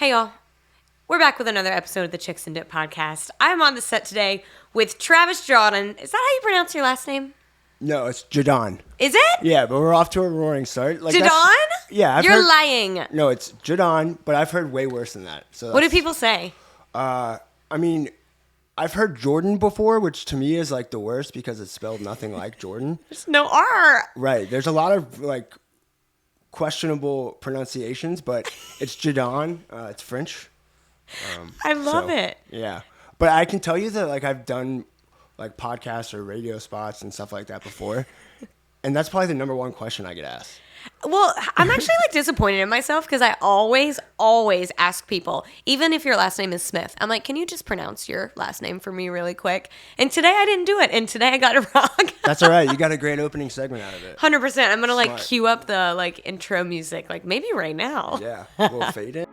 Hey y'all, we're back with another episode of the Chicks and Dip podcast. I'm on the set today with Travis Jaudon. Is that how you pronounce your last name? No, it's Jaudon. Is it? Yeah, but we're off to a roaring start. Jaudon? Yeah, You're lying. No, it's Jaudon, but I've heard way worse than that. So what do people say? I mean, I've heard Jordan before, which to me is like the worst because it's spelled nothing like Jordan. There's no R. Right. There's a lot of like questionable pronunciations, but it's Jaudon. It's French. I love it. Yeah. But I can tell you that like I've done like podcasts or radio spots and stuff like that before. And that's probably the number one question I get asked. Well, I'm actually like disappointed in myself because I always ask people, even if your last name is Smith, I'm like, can you just pronounce your last name for me really quick? And today I didn't do it. And today I got it wrong. That's all right. You got a great opening segment out of it. 100%. I'm going to like cue up the like intro music, like maybe right now. Yeah. We'll fade it.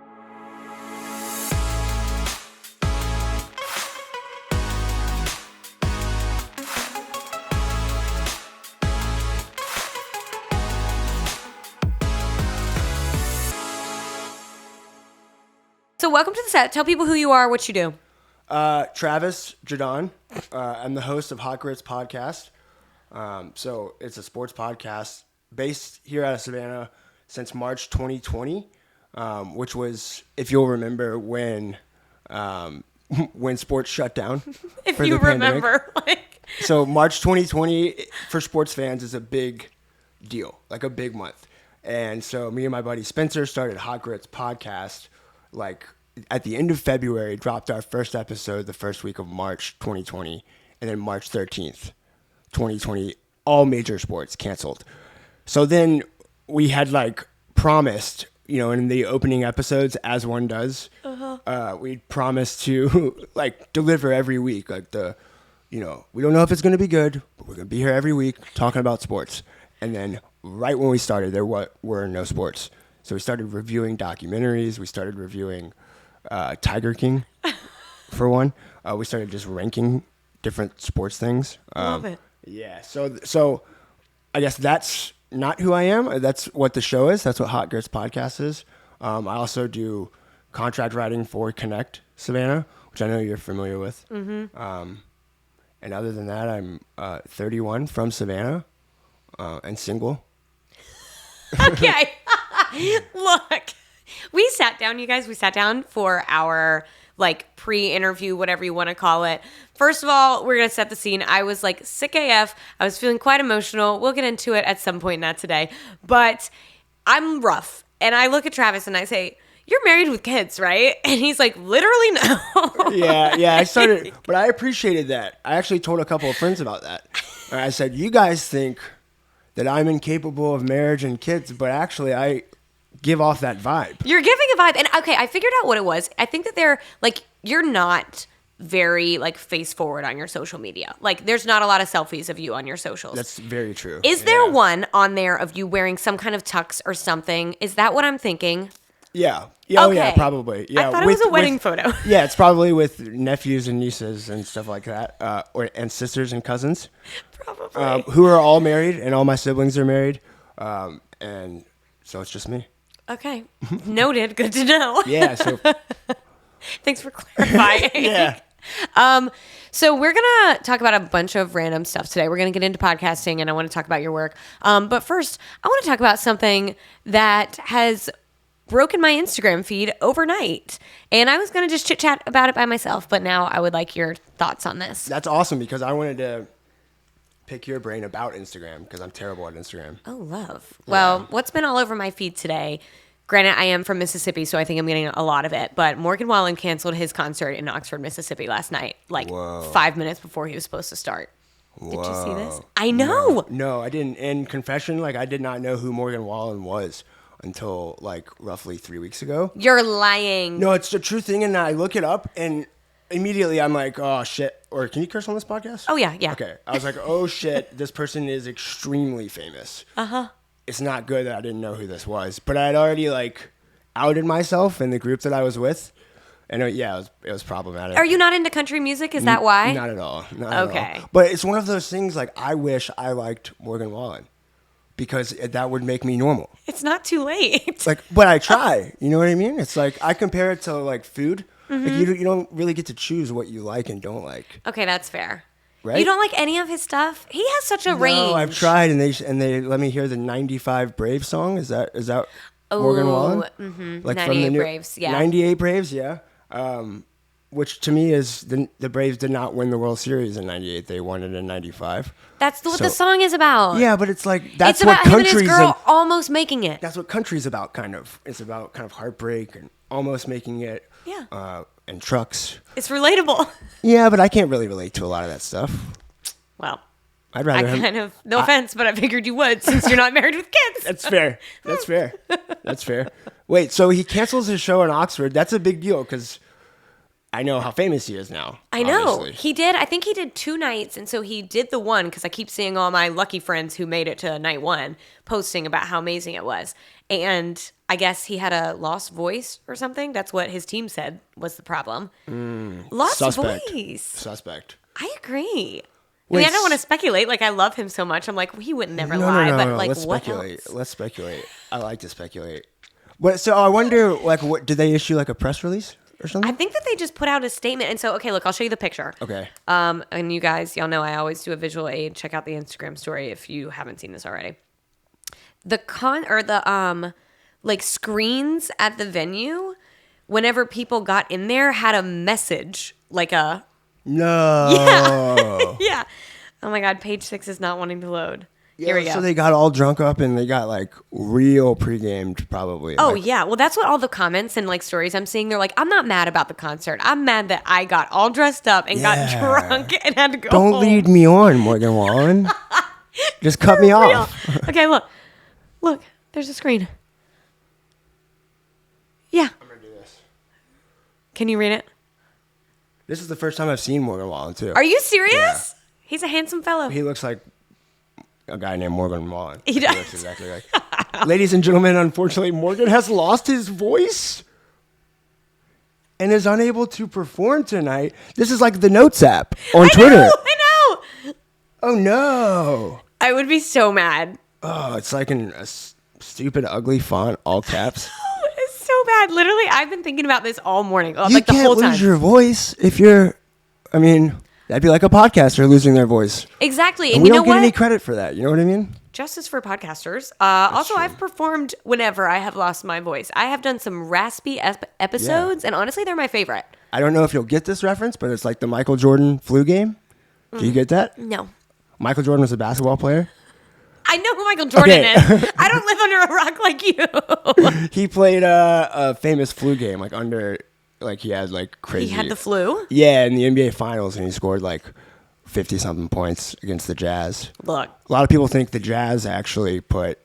So welcome to the set. Tell people who you are, what you do. Travis Jaudon. I'm the host of Hot Grits Podcast. So it's a sports podcast based here out of Savannah since March 2020, which was, if you'll remember, when sports shut down. If you remember. So March 2020 for sports fans is a big deal, like a big month. And so me and my buddy Spencer started Hot Grits Podcast like at the end of February, dropped our first episode the first week of March 2020, and then March 13th, 2020, all major sports canceled. So then we had like promised, you know, in the opening episodes, as one does, we promised to like deliver every week, like we don't know if it's going to be good, but we're going to be here every week talking about sports. And then right when we started, there were no sports. So we started reviewing documentaries. We started reviewing Tiger King, for one. We started just ranking different sports things. Love it. Yeah. So I guess that's not who I am. That's what the show is. That's what Hot Grits Podcast is. I also do contract writing for Connect Savannah, which I know you're familiar with. Mm-hmm. And other than that, I'm 31 from Savannah and single. Okay. Look, we sat down, you guys. We sat down for our like pre-interview, whatever you want to call it. First of all, we're going to set the scene. I was like sick AF. I was feeling quite emotional. We'll get into it at some point, not today. But I'm rough. And I look at Travis and I say, you're married with kids, right? And he's like, literally no. Yeah. I started, but I appreciated that. I actually told a couple of friends about that. I said, you guys think that I'm incapable of marriage and kids, but actually I give off that vibe. You're giving a vibe. And okay, I figured out what it was. I think that they're like, you're not very like face forward on your social media. Like there's not a lot of selfies of you on your socials. That's very true. Is there one on there of you wearing some kind of tux or something? Is that what I'm thinking? Yeah. Okay. Oh yeah, probably. Yeah. I thought it was a wedding photo. Yeah, it's probably with nephews and nieces and stuff like that, and sisters and cousins. Probably. Who are all married, and all my siblings are married, and so it's just me. Okay. Noted. Good to know. Yeah. So. Thanks for clarifying. Yeah. So we're going to talk about a bunch of random stuff today. We're going to get into podcasting, and I want to talk about your work. But first, I want to talk about something that has broken my Instagram feed overnight. And I was going to just chit chat about it by myself, but now I would like your thoughts on this. That's awesome because I wanted to pick your brain about Instagram because I'm terrible at Instagram. Oh, love. Well, what's been all over my feed today? Granted, I am from Mississippi, so I think I'm getting a lot of it. But Morgan Wallen canceled his concert in Oxford, Mississippi last night, like 5 minutes before he was supposed to start. Did you see this? I know. No, I didn't. In confession, like I did not know who Morgan Wallen was until like roughly 3 weeks ago. You're lying. No, it's the true thing. And I look it up and immediately I'm like, oh shit. Or can you curse on this podcast? Oh yeah. Okay. I was like, oh shit, this person is extremely famous. It's not good that I didn't know who this was. But I had already like outed myself in the group that I was with. And it was problematic. Are you not into country music? Is that why? Not at all. Not at all. But it's one of those things like I wish I liked Morgan Wallen. because that would make me normal. It's not too late. Like, but I try. You know what I mean? It's like I compare it to like food. Like you don't really get to choose what you like and don't like. Okay, that's fair. Right? You don't like any of his stuff? He has such a range. No, I've tried, and they let me hear the '95 Braves song. Is that Morgan Wallen? Mm-hmm. Like 98 Braves, yeah. 98 Braves, yeah. Which to me is the Braves did not win the World Series in '98. They won it in '95. That's what the song is about. Yeah, but it's like that's it's what about him and his country's girl almost making it. That's what country's about, kind of. It's about kind of heartbreak and almost making it. Yeah. And trucks. It's relatable. Yeah, but I can't really relate to a lot of that stuff. Well, I'd rather no offense, but I figured you would since you're not married with kids. That's fair. That's fair. That's fair. Wait, so he cancels his show in Oxford. That's a big deal because I know how famous he is now. I know. Obviously. He did. I think he did 2 nights. And so he did the one because I keep seeing all my lucky friends who made it to night 1 posting about how amazing it was. And I guess he had a lost voice or something. That's what his team said was the problem. Lost voice. Suspect. I agree. Wait, I mean, I don't want to speculate. Like, I love him so much. I'm like, he would never lie. No, but like, let's what speculate. else? Let's speculate. I like to speculate. But so I wonder, like, what did they issue like a press release or something? I think that they just put out a statement. And so, okay, look, I'll show you the picture. Okay. And you guys, y'all know I always do a visual aid. Check out the Instagram story if you haven't seen this already. The like screens at the venue, whenever people got in there, had a message, like a No. yeah. Oh my God, page 6 is not wanting to load. Here we go. So they got all drunk up and they got like real pre-gamed probably. Oh like, yeah, well that's what all the comments and like stories I'm seeing. They're like, I'm not mad about the concert. I'm mad that I got all dressed up and got drunk and had to go Don't home. lead me on, Morgan Wallen. Just cut me off. Okay, look, there's a screen. Yeah. I'm gonna do this. Can you read it? This is the first time I've seen Morgan Wallen too. Are you serious? Yeah. He's a handsome fellow. He looks like a guy named Morgan Wallen. He does. Looks exactly like. Ladies and gentlemen, unfortunately, Morgan has lost his voice and is unable to perform tonight. This is like the Notes app on Twitter. I know. Oh no. I would be so mad. Oh, it's like in a stupid, ugly font, all caps. It's so bad. Literally, I've been thinking about this all morning. You Like the whole can't time. lose your voice if you're. I mean, that'd be like a podcaster losing their voice. Exactly. And And we you know don't get what? any credit for that. You know what I mean? Justice for podcasters. Also, true. I've performed whenever I have lost my voice. I have done some raspy episodes, and honestly, they're my favorite. I don't know if you'll get this reference, but it's like the Michael Jordan flu game. Do you get that? No. Michael Jordan was a basketball player. I know who Michael Jordan Okay. is. I don't live under a rock like you. He played a famous flu game, like under, like he had like crazy. He had the flu? Yeah, in the NBA Finals, and he scored like 50-something points against the Jazz. Look. A lot of people think the Jazz actually put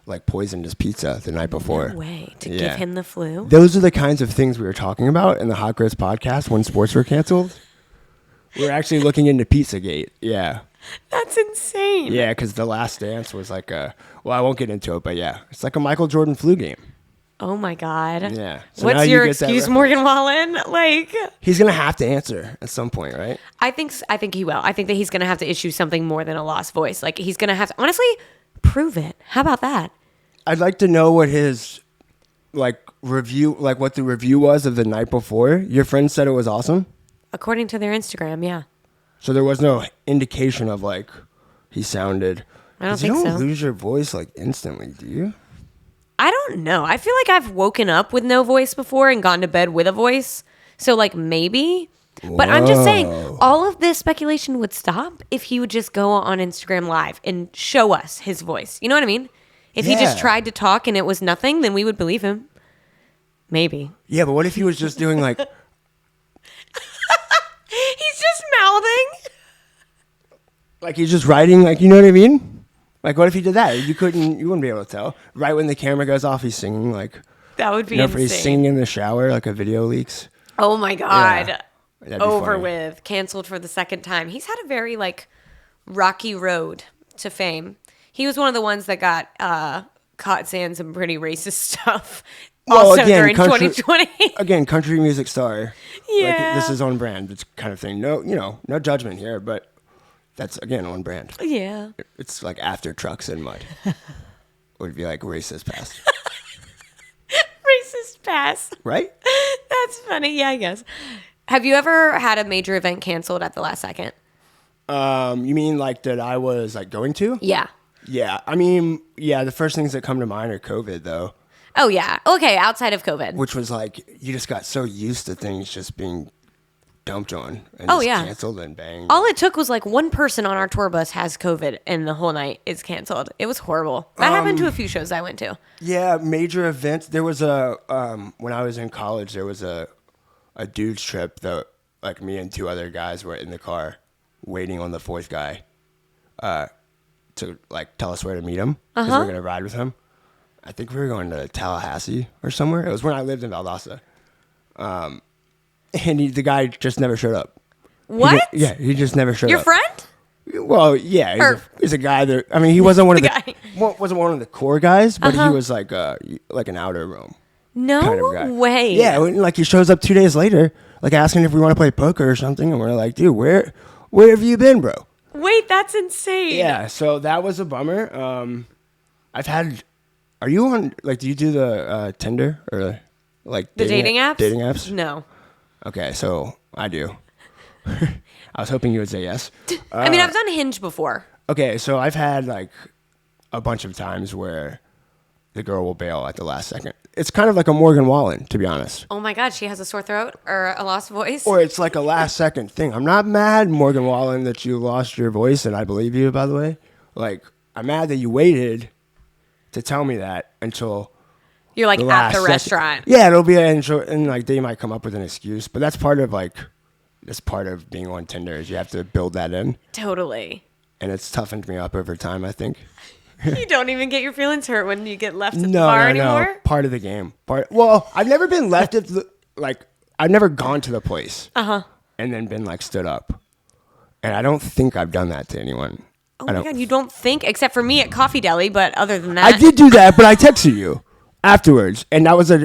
like poisoned his pizza the night before. No way. To Yeah. give him the flu? Those are the kinds of things we were talking about in the Hot Grits podcast when sports were canceled. We were actually looking into Pizzagate. Yeah. That's insane. Yeah, because The Last Dance was like a, well, I won't get into it, but yeah, it's like a Michael Jordan flu game. Oh my God. Yeah. So now What's you your get that excuse, reference. Morgan Wallen? Like, He's going to have to answer at some point, right? I think he will. I think that he's going to have to issue something more than a lost voice. Like, he's going to have to, honestly, prove it. How about that? I'd like to know what his, like, review, like what the review was of the night before. Your friend said it was awesome? According to their Instagram, yeah. So there was no indication of, like, he sounded. I don't 'cause think you don't so. lose your voice, like, instantly, do you? I don't know. I feel like I've woken up with no voice before and gone to bed with a voice. So, like, maybe. But I'm just saying, Whoa. all of this speculation would stop if he would just go on Instagram Live and show us his voice. You know what I mean? If he just Yeah. tried to talk and it was nothing, then we would believe him. Maybe. Yeah, but what if he was just doing, like, He's just mouthing. like he's just writing, like, you know what I mean? Like, what if he did that? You wouldn't be able to tell. Right when the camera goes off, he's singing, like, That would be you know, if insane. he's singing in the shower, like a video leaks. Oh my God. Yeah. That'd be Over funny. with. Canceled for the second time. He's had a very, like, rocky road to fame. He was one of the ones that got caught saying some pretty racist stuff. Well, Also again, during country- 2020. Again, country music star. Yeah. Like, this is on brand. It's kind of thing. No, no judgment here, but that's, again, on brand. Yeah. It's like after trucks and mud. would be like racist pass. Racist pass. Right? That's funny. Yeah, I guess. Have you ever had a major event canceled at the last second? You mean like that I was like going to? Yeah. Yeah. I mean, yeah, the first things that come to mind are COVID though. Oh, yeah. Okay, outside of COVID. Which was like, you just got so used to things just being dumped on and Oh, just yeah. canceled and banged. All it took was like one person on our tour bus has COVID and the whole night is canceled. It was horrible. That happened to a few shows I went to. Yeah, major events. There was when I was in college, there was a dude's trip that like me and two other guys were in the car waiting on the fourth guy to like tell us where to meet him because we were going to ride with him. I think we were going to Tallahassee or somewhere. It was when I lived in Valdosta. And the guy just never showed up. What? He just never showed Your up. friend? Well, yeah, he's a guy that, I mean, he wasn't one of guy. wasn't one of the core guys, but he was like an outer room No kind of guy. way. Yeah, like he shows up 2 days later, like asking if we want to play poker or something, and we're like, dude, where have you been, bro? Wait, that's insane. Yeah, so that was a bummer. Are you on, like, do you do the Tinder or like The dating apps? Dating apps? No. Okay, so I do. I was hoping you would say yes. I mean, I've done Hinge before. Okay, so I've had like a bunch of times where the girl will bail at the last second. It's kind of like a Morgan Wallen, to be honest. Oh my God, she has a sore throat or a lost voice? Or it's like a last second thing. I'm not mad, Morgan Wallen, that you lost your voice, and I believe you, by the way. Like, I'm mad that you waited to tell me that until You're like at the restaurant. Yeah, it'll be and like they might come up with an excuse, but that's part of being on Tinder is you have to build that in. Totally. And it's toughened me up over time, I think. You don't even get your feelings hurt when you get left at the bar anymore? No. Part of the game. Well, I've never been left at I've never gone to the place. And then been like stood up. And I don't think I've done that to anyone. Oh my God, you don't think? Except for me at Coffee Deli, but other than that. I did do that, but I texted you afterwards. And that was I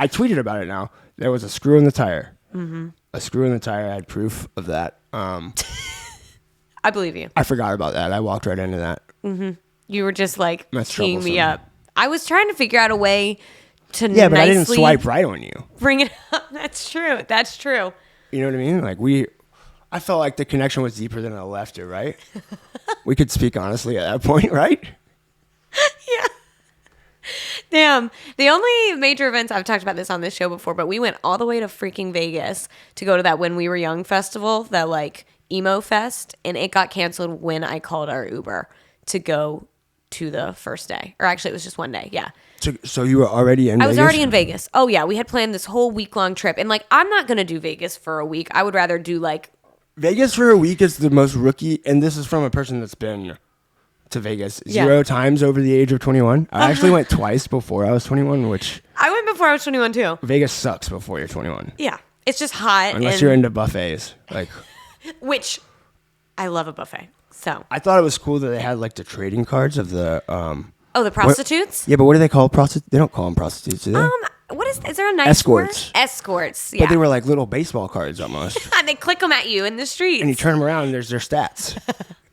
tweeted about it now. There was a screw in the tire. Mm-hmm. A screw in the tire. I had proof of that. I believe you. I forgot about that. I walked right into that. Mm-hmm. You were just like teeing me troublesome. up. I was trying to figure out a way to Yeah, but nicely I didn't swipe right on you. bring it up. That's true. That's true. You know what I mean? Like I felt like the connection was deeper than a left or right. We could speak honestly at that point, right? Yeah. Damn. The only major events, I've talked about this on this show before, but we went all the way to freaking Vegas to go to that When We Were Young festival, that like emo fest, and it got canceled when I called our Uber to go to the first day. Or actually, it was just one day. Yeah. So you were already in Vegas? I was already in Vegas. Oh, yeah. We had planned this whole week-long trip. And like, I'm not going to do Vegas for a week. I would rather do like... Vegas for a week is the most rookie, and this is from a person that's been to Vegas 0 times over the age of 21. I actually went twice before I was 21, which... I went before I was 21 too. Vegas sucks before you're 21. Yeah. It's just hot. Unless you're into buffets. Like, which, I love a buffet. So. I thought it was cool that they had like the trading cards of the... Oh, the prostitutes? Yeah, but what do they call prostitutes? They don't call them prostitutes, do they? Is there a nice Escorts. word? Escorts, yeah. But they were like little baseball cards almost. And they click them at you in the streets. And you turn them around and there's their stats.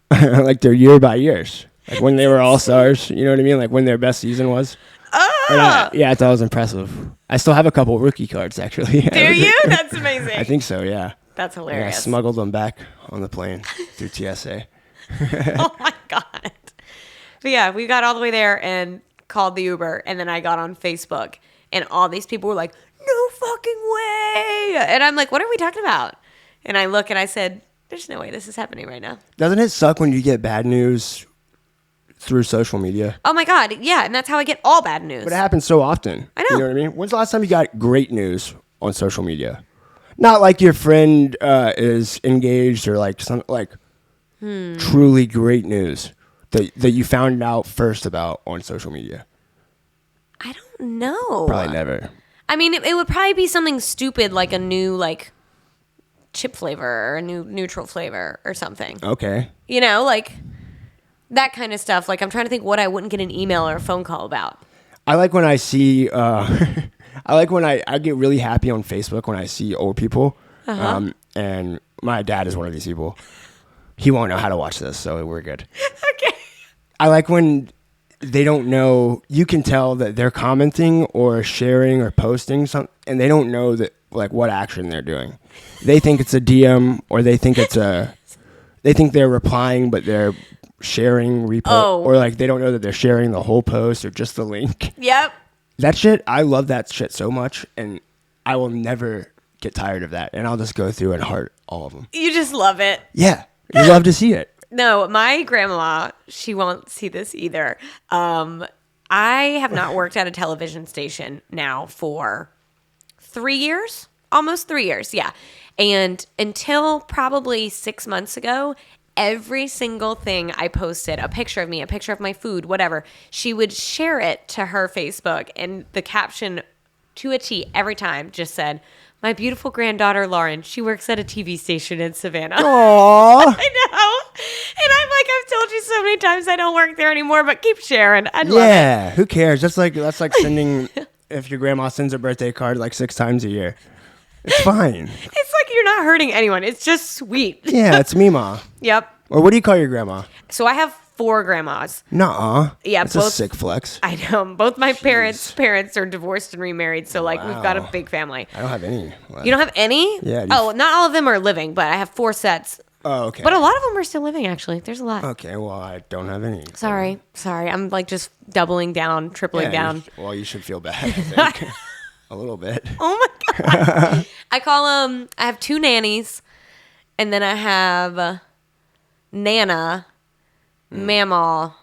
Like their year by years. Like when they were all-stars, you know what I mean? Like when their best season was. Oh! Yeah, I thought it was impressive. I still have a couple rookie cards, actually. Do you? That's amazing. I think so, yeah. That's And hilarious. I smuggled them back on the plane through TSA. Oh my God. But yeah, we got all the way there and called the Uber, and then I got on Facebook, and all these people were like, no fucking way. And I'm like, what are we talking about? And I look and I said, there's no way this is happening right now. Doesn't it suck when you get bad news through social media? Oh my God. Yeah. And that's how I get all bad news. But it happens so often. I know. You know what I mean? When's the last time you got great news on social media? Not like your friend is engaged or like some like truly great news that you found out first about on social media. I don't know. Probably never. I mean, it would probably be something stupid like a new like chip flavor or a new neutral flavor or something. Okay. You know, like that kind of stuff. Like I'm trying to think what I wouldn't get an email or a phone call about. I like when I see, I like when I get really happy on Facebook when I see old people. And my dad is one of these people. He won't know how to watch this, so we're good. Okay. I like when they don't know. You can tell that they're commenting or sharing or posting something, and they don't know that like what action they're doing. They think it's a DM, or they think they think they're replying, but they're sharing repost, or like they don't know that they're sharing the whole post or just the link. Yep. That shit, I love that shit so much, and I will never get tired of that, and I'll just go through and heart all of them. You just love it. Yeah, you love to see it. No, my grandma, she won't see this either. I have not worked at a television station now for 3 years, almost 3 years, yeah. And until probably 6 months ago, every single thing I posted, a picture of me, a picture of my food, whatever, she would share it to her Facebook, and the caption to a T every time just said, "My beautiful granddaughter, Lauren, she works at a TV station in Savannah." Aww. I know. And I'm like, I've told you so many times I don't work there anymore, but keep sharing. I love it. Yeah, who cares? That's like sending, if your grandma sends a birthday card like 6 times a year. It's fine. It's like you're not hurting anyone. It's just sweet. Yeah, it's me, Ma. Yep. Or what do you call your grandma? So I have 4 grandmas. Nuh-uh. Yeah, That's a sick flex. I know. Both my parents are divorced and remarried, so like we've got a big family. I don't have any. You don't have any? Yeah. Oh, not all of them are living, but I have 4 sets. Oh, okay. But a lot of them are still living, actually. There's a lot. Okay, well, I don't have any. Sorry. I'm like just doubling down, tripling down. You should feel bad, I think. A little bit. Oh my God. I have 2 nannies, and then I have Nana, Mamaw.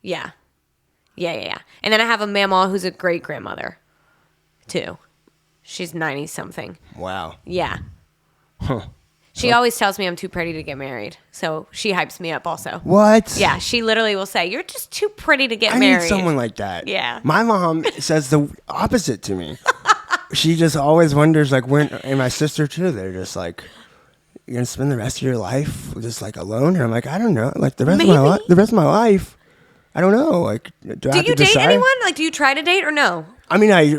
Yeah. And then I have a Mamaw who's a great grandmother, too. She's 90 something. Wow. Yeah. Huh. She always tells me I'm too pretty to get married. So she hypes me up also. What? Yeah, she literally will say, "You're just too pretty to get I married." need someone like that. Yeah. My mom says the opposite to me. She just always wonders, like, when, and my sister too, they're just like, "You're going to spend the rest of your life just like alone?" And I'm like, I don't know. Like the rest of my life, I don't know. Like, do I have you to decide? date anyone? Like, do you try to date or no? I mean, I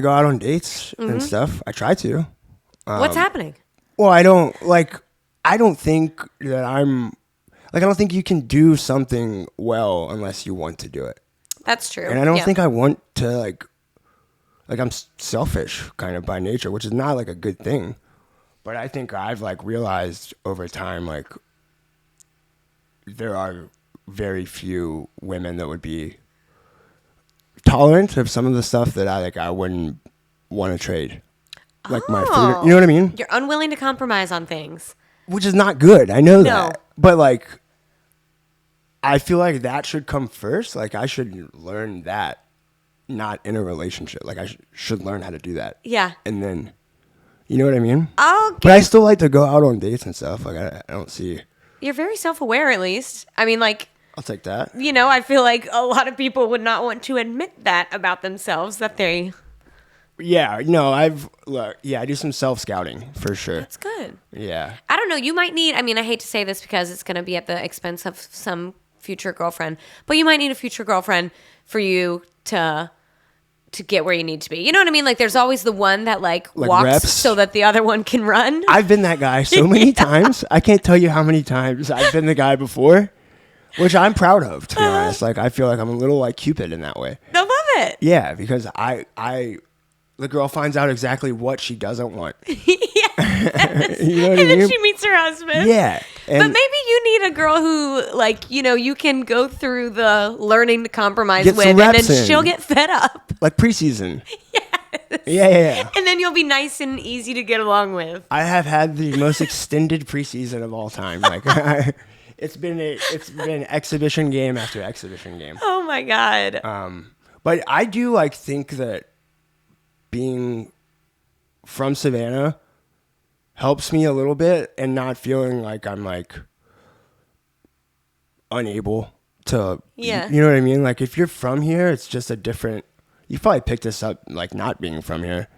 go out on dates and stuff. I try to. What's happening? Well, I don't think that I don't think you can do something well unless you want to do it. That's true. And I don't think I want to like I'm selfish kind of by nature, which is not like a good thing. But I think I've like realized over time, like there are very few women that would be tolerant of some of the stuff that I wouldn't want to trade. Like my food, you know what I mean? You're unwilling to compromise on things. Which is not good. I know that. But like, I feel like that should come first. Like I should learn that, not in a relationship. Like I should learn how to do that. Yeah. And then, you know what I mean? Okay. But I still like to go out on dates and stuff. Like I don't see. You're very self-aware, at least. I mean, like, I'll take that. You know, I feel like a lot of people would not want to admit that about themselves, that they... Yeah, no, I do some self-scouting for sure. That's good. Yeah. I don't know. You might need, I mean, I hate to say this because it's going to be at the expense of some future girlfriend, but you might need a future girlfriend for you to get where you need to be. You know what I mean? Like there's always the one that like walks reps. so that the other one can run. I've been that guy so many times. I can't tell you how many times I've been the guy before, which I'm proud of, to be honest. Like I feel like I'm a little like Cupid in that way. I love it. Yeah, because the girl finds out exactly what she doesn't want. Yes. You know what and I mean? then she meets her husband. Yeah. But maybe you need a girl who, like, you know, you can go through the learning to compromise Get with, some and reps then in. she'll get fed up. Like preseason. Yes. Yeah. And then you'll be nice and easy to get along with. I have had the most extended preseason of all time. Like it's been exhibition game after exhibition game. Oh my God. But I do like think that being from Savannah helps me a little bit, and not feeling like I'm like unable to. Yeah. You know what I mean? Like if you're from here, it's just a different. You probably picked this up like not being from here.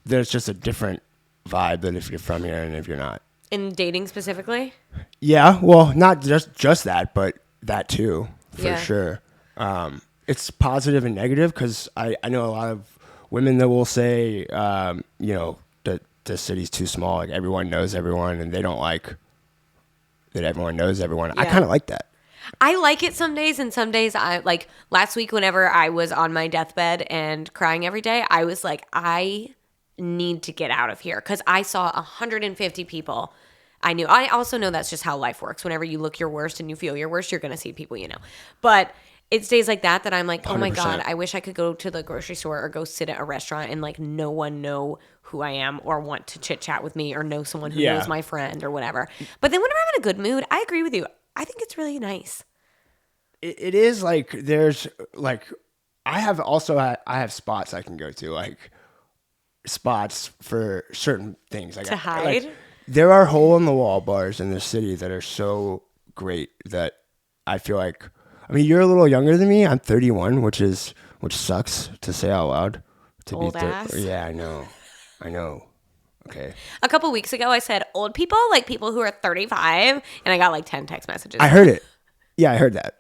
There's just a different vibe than if you're from here and if you're not. In dating specifically? Yeah, well, not just that, but that too, for Yeah. sure. It's positive and negative because I know a lot of women that will say, you know, that the city's too small, like everyone knows everyone, and they don't like that everyone knows everyone. I Yeah. kind of like that. I like it some days, and some days I like last week whenever I was on my deathbed and crying every day, I was like, I need to get out of here because I saw 150 people I knew. I also know that's just how life works. Whenever you look your worst and you feel your worst, you're going to see people you know. But it's days like that that I'm like, oh my 100%. God, I wish I could go to the grocery store or go sit at a restaurant and like no one know who I am or want to chit chat with me or know someone who knows my friend or whatever. But then whenever I'm in a good mood, I agree with you. I think it's really nice. It is like there's like I have spots I can go to, like spots for certain things. Like To hide? Like, there are hole in the wall bars in the city that are so great that I feel like, I mean, you're a little younger than me. I'm 31, which sucks to say out loud. Old ass. Yeah, I know. Okay. A couple weeks ago, I said old people, like people who are 35, and I got like 10 text messages. I heard it. Yeah, I heard that.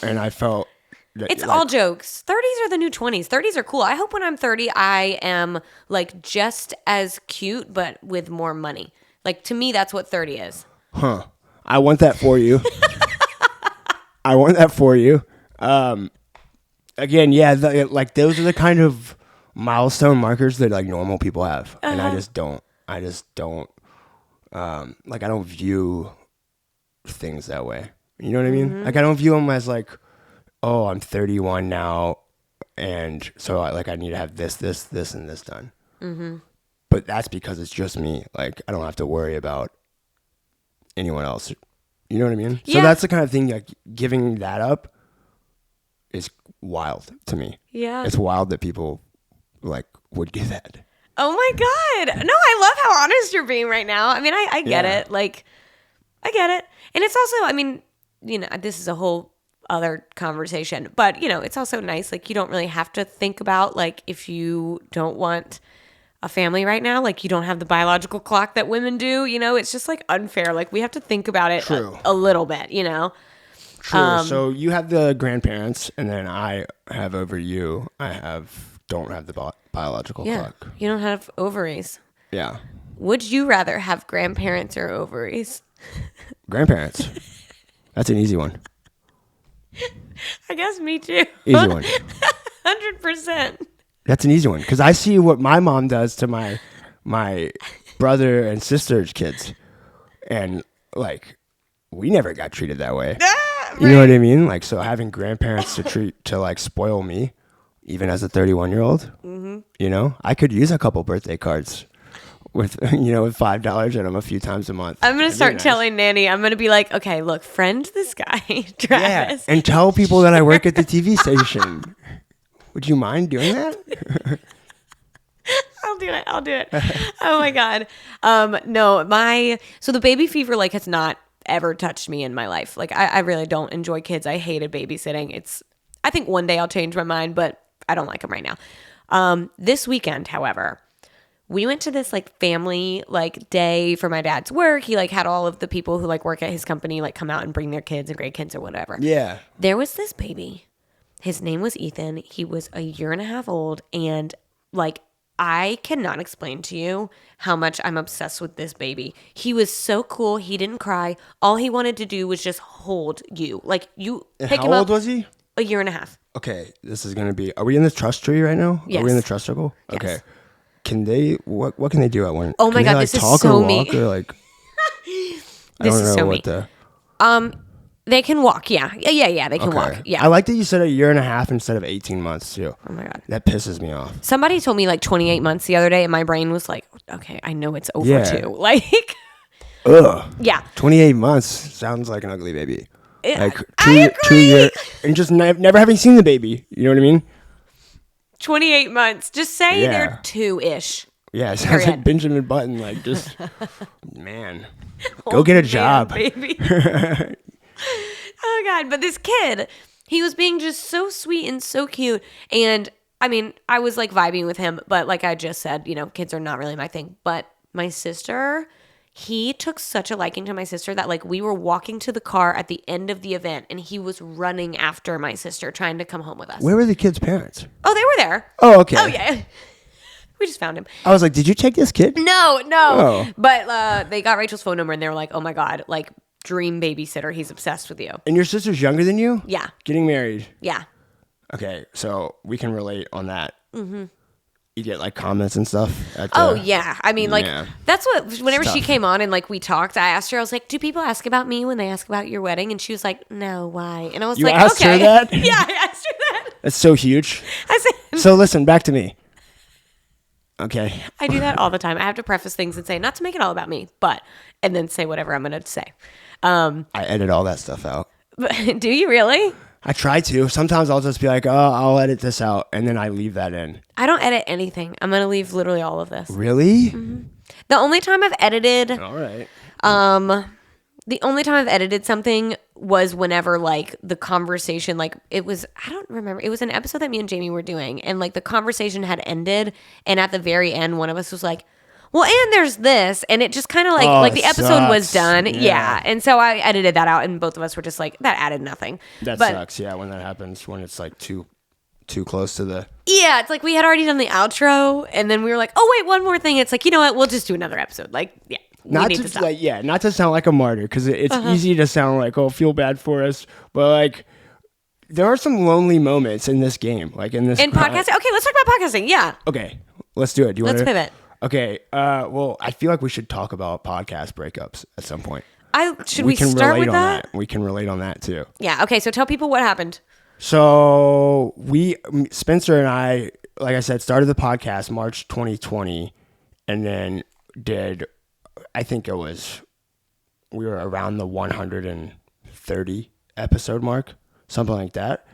And I felt that, It's all jokes. 30s are the new 20s. 30s are cool. I hope when I'm 30, I am like just as cute, but with more money. Like to me, that's what 30 is. Huh. I want that for you. I want that for you. Again, yeah, like those are the kind of milestone markers that like normal people have, and I just don't. Like I don't view things that way. You know what I mean? Mm-hmm. Like I don't view them as like, oh, I'm 31 now, and so I need to have this, and this done. Mm-hmm. But that's because it's just me. Like I don't have to worry about anyone else. You know what I mean? Yeah. So that's the kind of thing, like giving that up is wild to me. Yeah. It's wild that people like would do that. Oh my God. No, I love how honest you're being right now. I mean, I get Yeah. it. Like, I get it. And it's also, I mean, you know, this is a whole other conversation, but you know, it's also nice. Like you don't really have to think about like, if you don't want a family right now, like you don't have the biological clock that women do, you know, it's just like unfair. Like we have to think about it a little bit, you know? True. So you have the grandparents, and then I have over you. Don't have the biological clock. You don't have ovaries. Yeah. Would you rather have grandparents or ovaries? Grandparents. That's an easy one. I guess me too. Easy one. 100%. That's an easy one because I see what my mom does to my brother and sister's kids, and like we never got treated that way. You know what I mean? Like so, having grandparents to like spoil me, even as a 31-year-old. Mm-hmm. You know, I could use a couple birthday cards with with $5 in them a few times a month. I'm gonna start telling Nanny. I'm gonna be like, okay, look, friend this guy, Travis. Yeah, and tell people that I work at the TV station. Would you mind doing that? I'll do it. Oh my God. No, so the baby fever like has not ever touched me in my life. Like I really don't enjoy kids. I hated babysitting. I think one day I'll change my mind, but I don't like them right now. This weekend, however, we went to this like family like day for my dad's work. He like had all of the people who like work at his company like come out and bring their kids and grandkids or whatever. Yeah. There was this baby. His name was Ethan. He was a year and a half old. And like, I cannot explain to you how much I'm obsessed with this baby. He was so cool. He didn't cry. All he wanted to do was just hold you. Like you And pick how him up. old was he? A year and a half. Okay, this is gonna be. Are we in the trust tree right now? Yes. Are we in the trust circle? Yes. Okay. Can they? What can they do at one? Oh my can God, they, like, this is talk so or me. walk or, like, I This don't is know so what me. the. They can walk. Yeah. They can walk. Yeah. I like that you said a year and a half instead of 18 months too. Oh my God. That pisses me off. Somebody told me like 28 months the other day, and my brain was like, okay, I know it's over Yeah. too. Like, Ugh. yeah. 28 months sounds like an ugly baby. Like I agree. 2 years and just never having seen the baby. You know what I mean? 28 months. Just say Yeah. they're 2-ish. Yeah, it sounds like Period. Benjamin Button. Like just, man, go get a job. Baby. Oh God. But this kid, he was being just so sweet and so cute. And I mean, I was like vibing with him, but like I just said, kids are not really my thing. But my sister, he took such a liking to my sister that like we were walking to the car at the end of the event and he was running after my sister trying to come home with us. Where were the kids' parents? Oh, they were there. Oh, okay. Oh yeah. We just found him. I was like, did you take this kid? No. Oh. But they got Rachel's phone number and they were like, oh my God, like dream babysitter. He's obsessed with you. And your sister's younger than you? Yeah. Getting married. Yeah. Okay, so we can relate on that. Mm-hmm. You get like comments and stuff. Yeah. I mean, like that's what. Whenever she came on and like we talked, I asked her. I was like, "Do people ask about me when they ask about your wedding?" And she was like, "No, why?" And I was You like, asked "Okay." her that? Yeah, I asked her that. That's so huge. I said, So listen, back to me. Okay. I do that all the time. I have to preface things and say, not to make it all about me, and then say whatever I'm going to say. I edit all that stuff out. But do you really? I try to. Sometimes I'll just be like, oh, I'll edit this out, and then I leave that in. I don't edit anything. I'm going to leave literally all of this. Really? Mm-hmm. The only time I've edited, All right. the only time I've edited something was whenever like the conversation, like it was, I don't remember. It was an episode that me and Jamie were doing, and like the conversation had ended, and at the very end, one of us was like, well, and there's this, and it just kind of like the episode was done. Yeah. And so I edited that out, and both of us were just like, that added nothing. That sucks, yeah, when that happens, when it's like too close to the... Yeah, it's like we had already done the outro, and then we were like, oh, wait, one more thing. It's like, you know what? We'll just do another episode. Like, yeah, we need to stop. Not to sound like a martyr, because it's easy to sound like, oh, feel bad for us, but like... There are some lonely moments in this game, like in this... In podcasting? Okay, let's talk about podcasting, yeah. Okay, let's do it. Do you Let's pivot. Okay, well, I feel like we should talk about podcast breakups at some point. Should we start with that? We can relate on that too. Yeah, okay, so tell people what happened. So Spencer and I, like I said, started the podcast March 2020, and then we were around the 130 episode mark, something like that,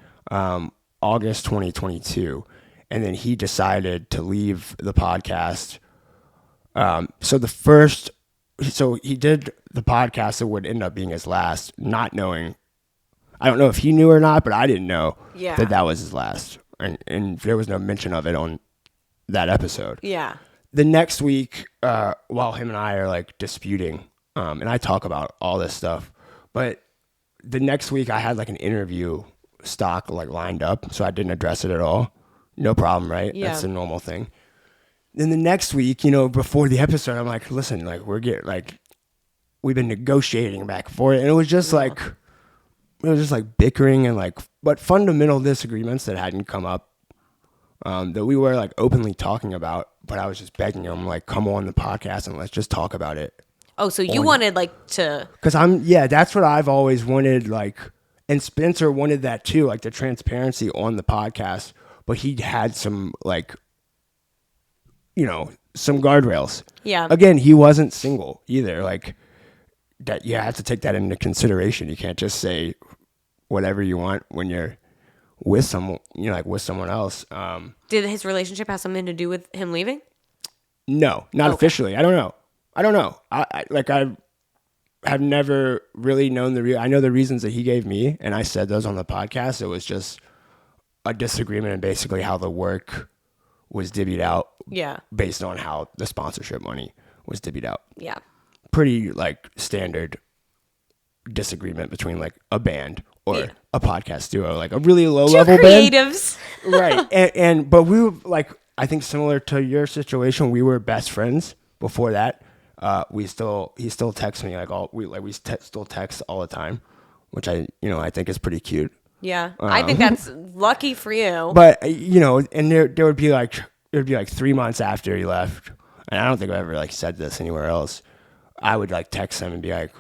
August 2022. And then he decided to leave the podcast. So he did the podcast that would end up being his last, not knowing. I don't know if he knew or not, but I didn't know that was his last. And there was no mention of it on that episode. Yeah. The next week, while him and I are like disputing, and I talk about all this stuff, but the next week I had like an interview stock like lined up, so I didn't address it at all. No problem, right? Yeah. That's a normal thing. Then the next week, before the episode, I'm like, listen, like we've been negotiating back and forth, and it was just like bickering and like, but fundamental disagreements that hadn't come up, that we were like openly talking about. But I was just begging him, like, come on the podcast and let's just talk about it. Oh, so you wanted like to? Because that's what I've always wanted, like, and Spencer wanted that too, like the transparency on the podcast. But he had some, like, some guardrails. Yeah. Again, he wasn't single either. Like, that you have to take that into consideration. You can't just say whatever you want when you're with someone, with someone else. Did his relationship have something to do with him leaving? No, not officially. I don't know. I have never really known I know the reasons that he gave me, and I said those on the podcast. It was just a disagreement and basically how the work was divvied out. Yeah. Based on how the sponsorship money was divvied out. Yeah. Pretty like standard disagreement between like a band or a podcast duo, like a really low level band. Creatives. Right. But we were like, I think similar to your situation, we were best friends before that. He still texts me still text all the time, which I think is pretty cute. Yeah, I think that's lucky for you. But and there would be like 3 months after he left, and I don't think I ever like said this anywhere else. I would like text him and be like,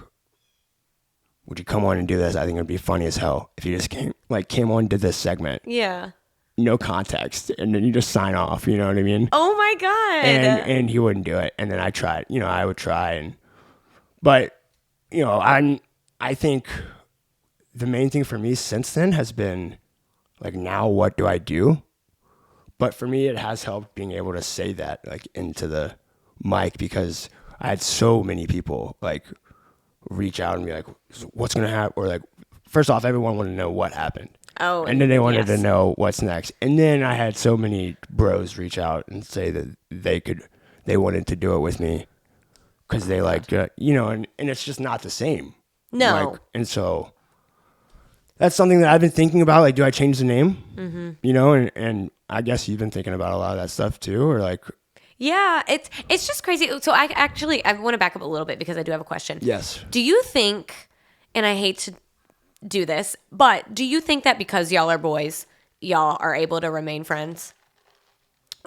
"Would you come on and do this? I think it'd be funny as hell if you just came on and did this segment." Yeah. No context, and then you just sign off. You know what I mean? Oh my god! And he wouldn't do it, and then I tried. I would try, but I think. The main thing for me since then has been like, now what do I do? But for me, it has helped being able to say that like into the mic, because I had so many people like reach out and be like, what's going to happen? Or like, first off, everyone wanted to know what happened. Oh, and then they wanted to know what's next. And then I had so many bros reach out and say that they wanted to do it with me because they like, and it's just not the same. No. And so that's something that I've been thinking about. Like, do I change the name? Mm-hmm. And I guess you've been thinking about a lot of that stuff too, or like. Yeah, it's just crazy. So I want to back up a little bit because I do have a question. Yes. Do you think and I hate to do this, but do you think that because y'all are boys, y'all are able to remain friends?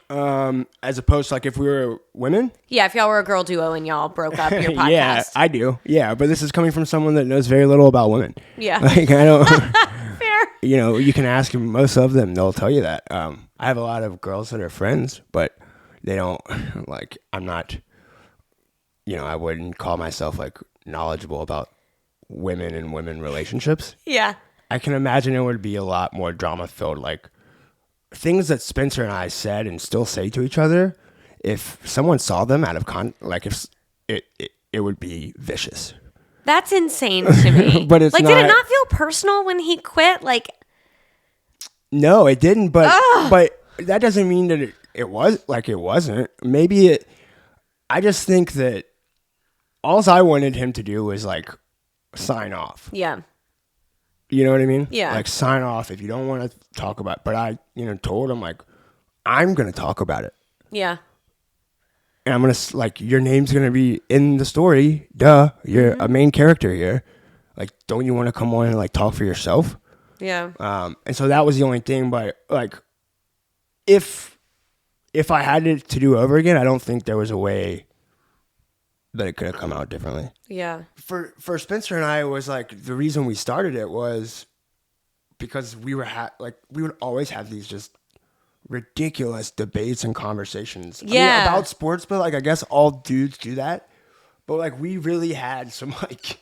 As opposed to like if we were women? Yeah, if y'all were a girl duo and y'all broke up your podcast. Yeah, I do. Yeah, but this is coming from someone that knows very little about women. Yeah. Like, I don't... Fair. You know, you can ask most of them, they'll tell you that. I have a lot of girls that are friends, but they don't, like, I'm not, you know, I wouldn't call myself, like, knowledgeable about women and women relationships. Yeah. I can imagine it would be a lot more drama-filled, like, things that Spencer and I said and still say to each other, if someone saw them out of like, if it would be vicious. That's insane to me. But it's like, not, did it not feel personal when he quit? Like, no, it didn't. But that doesn't mean that it was like it wasn't. Maybe it. I just think that all I wanted him to do was like sign off. yeah. You know what I mean? Yeah. Like sign off if you don't want to talk about it. But I, told him like, I'm going to talk about it. Yeah. And I'm going to, like, your name's going to be in the story. Duh. You're a main character here. Like, don't you want to come on and, like, talk for yourself? Yeah. And so that was the only thing. But, like, if I had it to do over again, I don't think there was a way that it could have come out differently. Yeah. For Spencer and I, it was, like, the reason we started it was because we were, we would always have these just ridiculous debates and conversations. Yeah. I mean, about sports, but like I guess all dudes do that. But like we really had some like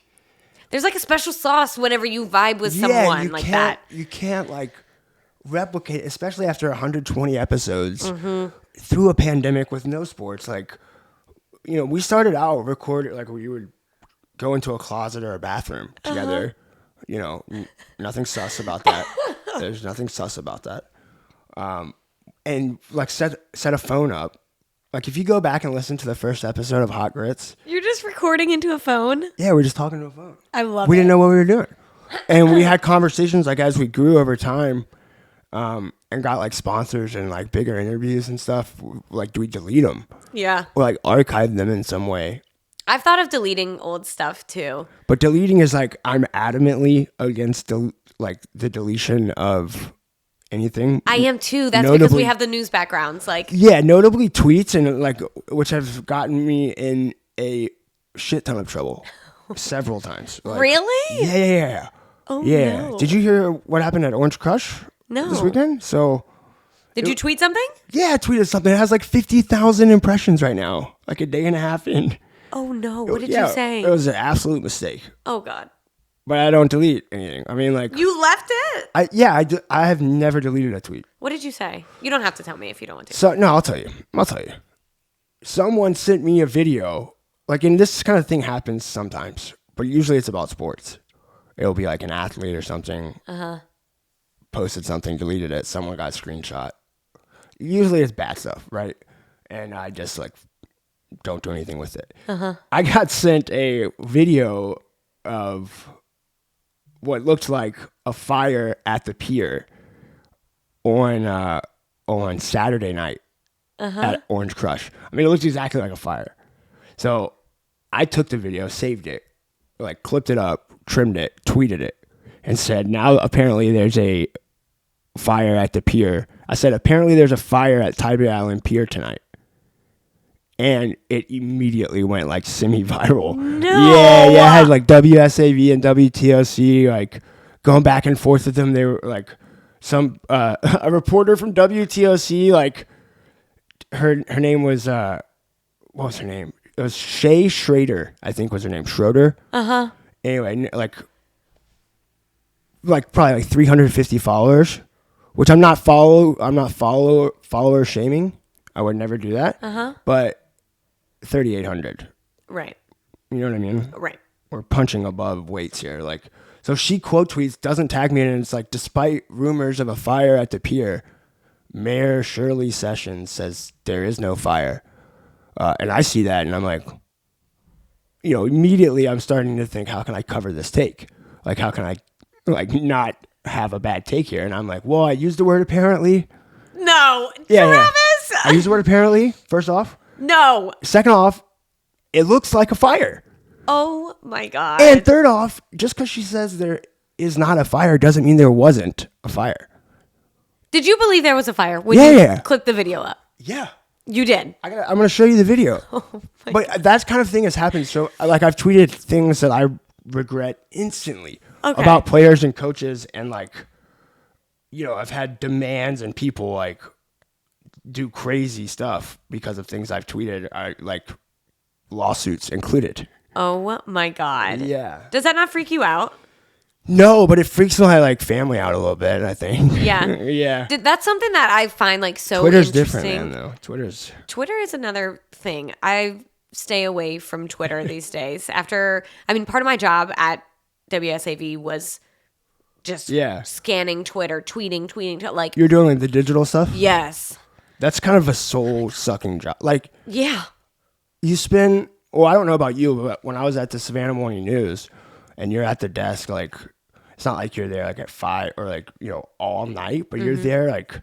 there's like a special sauce whenever you vibe with someone like that. You can't like replicate, especially after 120 episodes through a pandemic with no sports. Like, we started out recording like we would go into a closet or a bathroom together. Nothing sus about that. There's nothing sus about that. And like set a phone up. Like if you go back and listen to the first episode of Hot Grits. You're just recording into a phone? Yeah, we're just talking to a phone. I love it. We didn't know what we were doing. And we had conversations like as we grew over time, and got like sponsors and like bigger interviews and stuff. Like, do we delete them? Yeah. Or like archive them in some way? I've thought of deleting old stuff too. But deleting is like, I'm adamantly against the deletion of anything. I am too. That's because we have the news backgrounds. Like, yeah, notably tweets and like, which have gotten me in a shit ton of trouble several times. Like, really? Yeah. Oh, yeah. no. Did you hear what happened at Orange Crush this weekend? So, did you tweet something? Yeah, I tweeted something. It has like 50,000 impressions right now, like a day and a half in. Oh no! What did you say? It was an absolute mistake. Oh God! But I don't delete anything. I mean, like you left it. I have never deleted a tweet. What did you say? You don't have to tell me if you don't want to. So no, I'll tell you. Someone sent me a video. Like, and this kind of thing happens sometimes, but usually it's about sports. It'll be like an athlete or something. Posted something, deleted it. Someone got a screenshot. Usually it's bad stuff, right? And I just like don't do anything with it. I got sent a video of what looked like a fire at the pier on Saturday night at Orange Crush. I mean, it looks exactly like a fire. So I took the video, saved it, like clipped it up, trimmed it, tweeted it, and said, now apparently there's a fire at the pier. I said, apparently there's a fire at Tybee Island Pier tonight. And it immediately went like semi-viral. No. Yeah. I had like WSAV and WTOC like going back and forth with them. They were like some a reporter from WTOC. Like her name was what was her name? It was Shay Schrader, I think was her name. Schroeder. Anyway, like probably like 350 followers, which I'm not follower shaming. I would never do that. But 3,800. Right. You know what I mean? Right. We're punching above weights here. Like, so she quote tweets, doesn't tag me, and it's like, despite rumors of a fire at the pier, Mayor Shirley Sessions says there is no fire. And I see that, and I'm like, immediately I'm starting to think, how can I cover this take? Like, how can I, like, not have a bad take here? And I'm like, well, I used the word apparently. No. Yeah, Travis! I used the word apparently, first off. No. Second off, it looks like a fire. Oh my God. And third off, just because she says there is not a fire doesn't mean there wasn't a fire. Did you believe there was a fire when you clicked the video up? Yeah. You did. I'm going to show you the video. But that kind of thing has happened. So, like, I've tweeted things that I regret instantly about players and coaches. And, like, you know, I've had demands and people, like, do crazy stuff because of things I've tweeted, like lawsuits included. Oh, my God. Yeah. Does that not freak you out? No, but it freaks my like family out a little bit, I think. Yeah. Yeah. That's something that I find like so Twitter's interesting. different, man, though. Twitter is another thing. I stay away from Twitter these days. Part of my job at WSAV was just scanning Twitter, tweeting, like. You're doing like the digital stuff? Yes. That's kind of a soul-sucking job. Like, yeah. You spend, well, I don't know about you, but when I was at the Savannah Morning News and you're at the desk, like, it's not like you're there like at 5 or like, you know, all night, but you're there like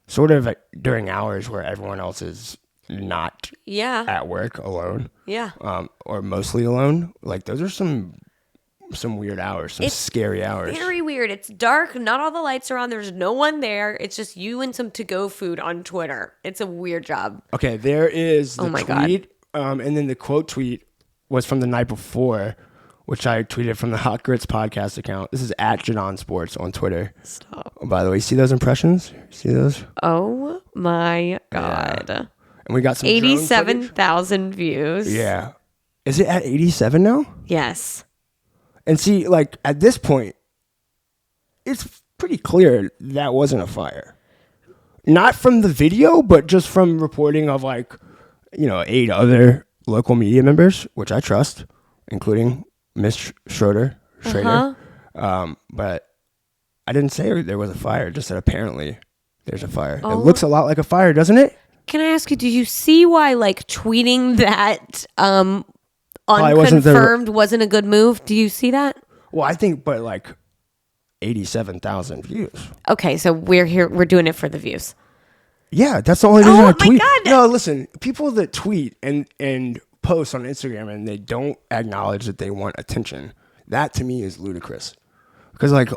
sort of like during hours where everyone else is not at work alone. Yeah. Or mostly alone. Like those are some weird hours, some scary hours. Very weird. It's dark. Not all the lights are on. There's no one there. It's just you and some to-go food on Twitter. It's a weird job. Okay, there is the tweet. God. And then the quote tweet was from the night before, which I tweeted from the Hot Grits podcast account. This is at Jaudon Sports on Twitter. Stop. Oh, by the way, see those impressions? See those? Oh my God. Yeah. And we got some 87,000 views. Yeah. Is it at 87 now? Yes. And see, like at this point, it's pretty clear that wasn't a fire. Not from the video, but just from reporting of like, you know, 8 other local media members, which I trust, including Miss Schrader. But I didn't say there was a fire, just that apparently there's a fire. It looks a lot like a fire, doesn't it? Can I ask you, do you see why like tweeting that unconfirmed wasn't a good move? Do you see that? Well, I think, but like 87,000 views. Okay, so we're doing it for the views. Yeah, that's the only reason I tweet. God. No, listen, people that tweet and post on Instagram and they don't acknowledge that they want attention, that to me is ludicrous. Because like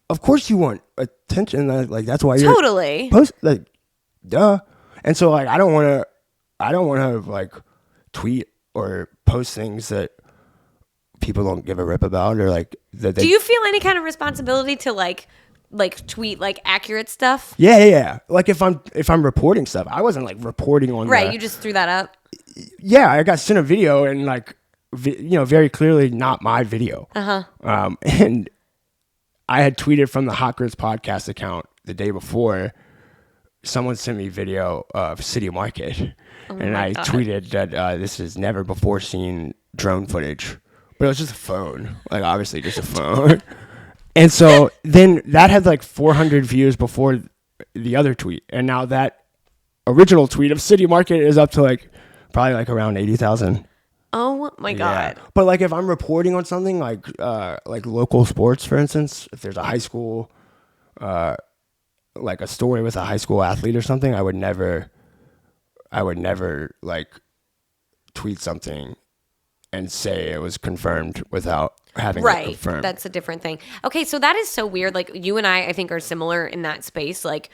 of course you want attention. Like that's why you're totally post. Like, duh. And so like I don't want to like tweet or post things that people don't give a rip about or like that. Do you feel any kind of responsibility to like tweet like accurate stuff? Yeah. Like if I'm reporting stuff, I wasn't like reporting on. Right, you just threw that up. Yeah, I got sent a video and like, you know, very clearly not my video. And I had tweeted from the Hot Grits podcast account the day before. Someone sent me video of City Market, and I tweeted that this is never before seen drone footage, but it was just a phone, like obviously just a phone. And so then that had like 400 views before the other tweet, and now that original tweet of City Market is up to like probably like around 80,000. Oh my God. Yeah. But like if I'm reporting on something like local sports, for instance, if there's a high school, like a story with a high school athlete or something, I would never like tweet something and say it was confirmed without having it confirmed. That's a different thing. Okay, so that is so weird. Like you and I think are similar in that space. Like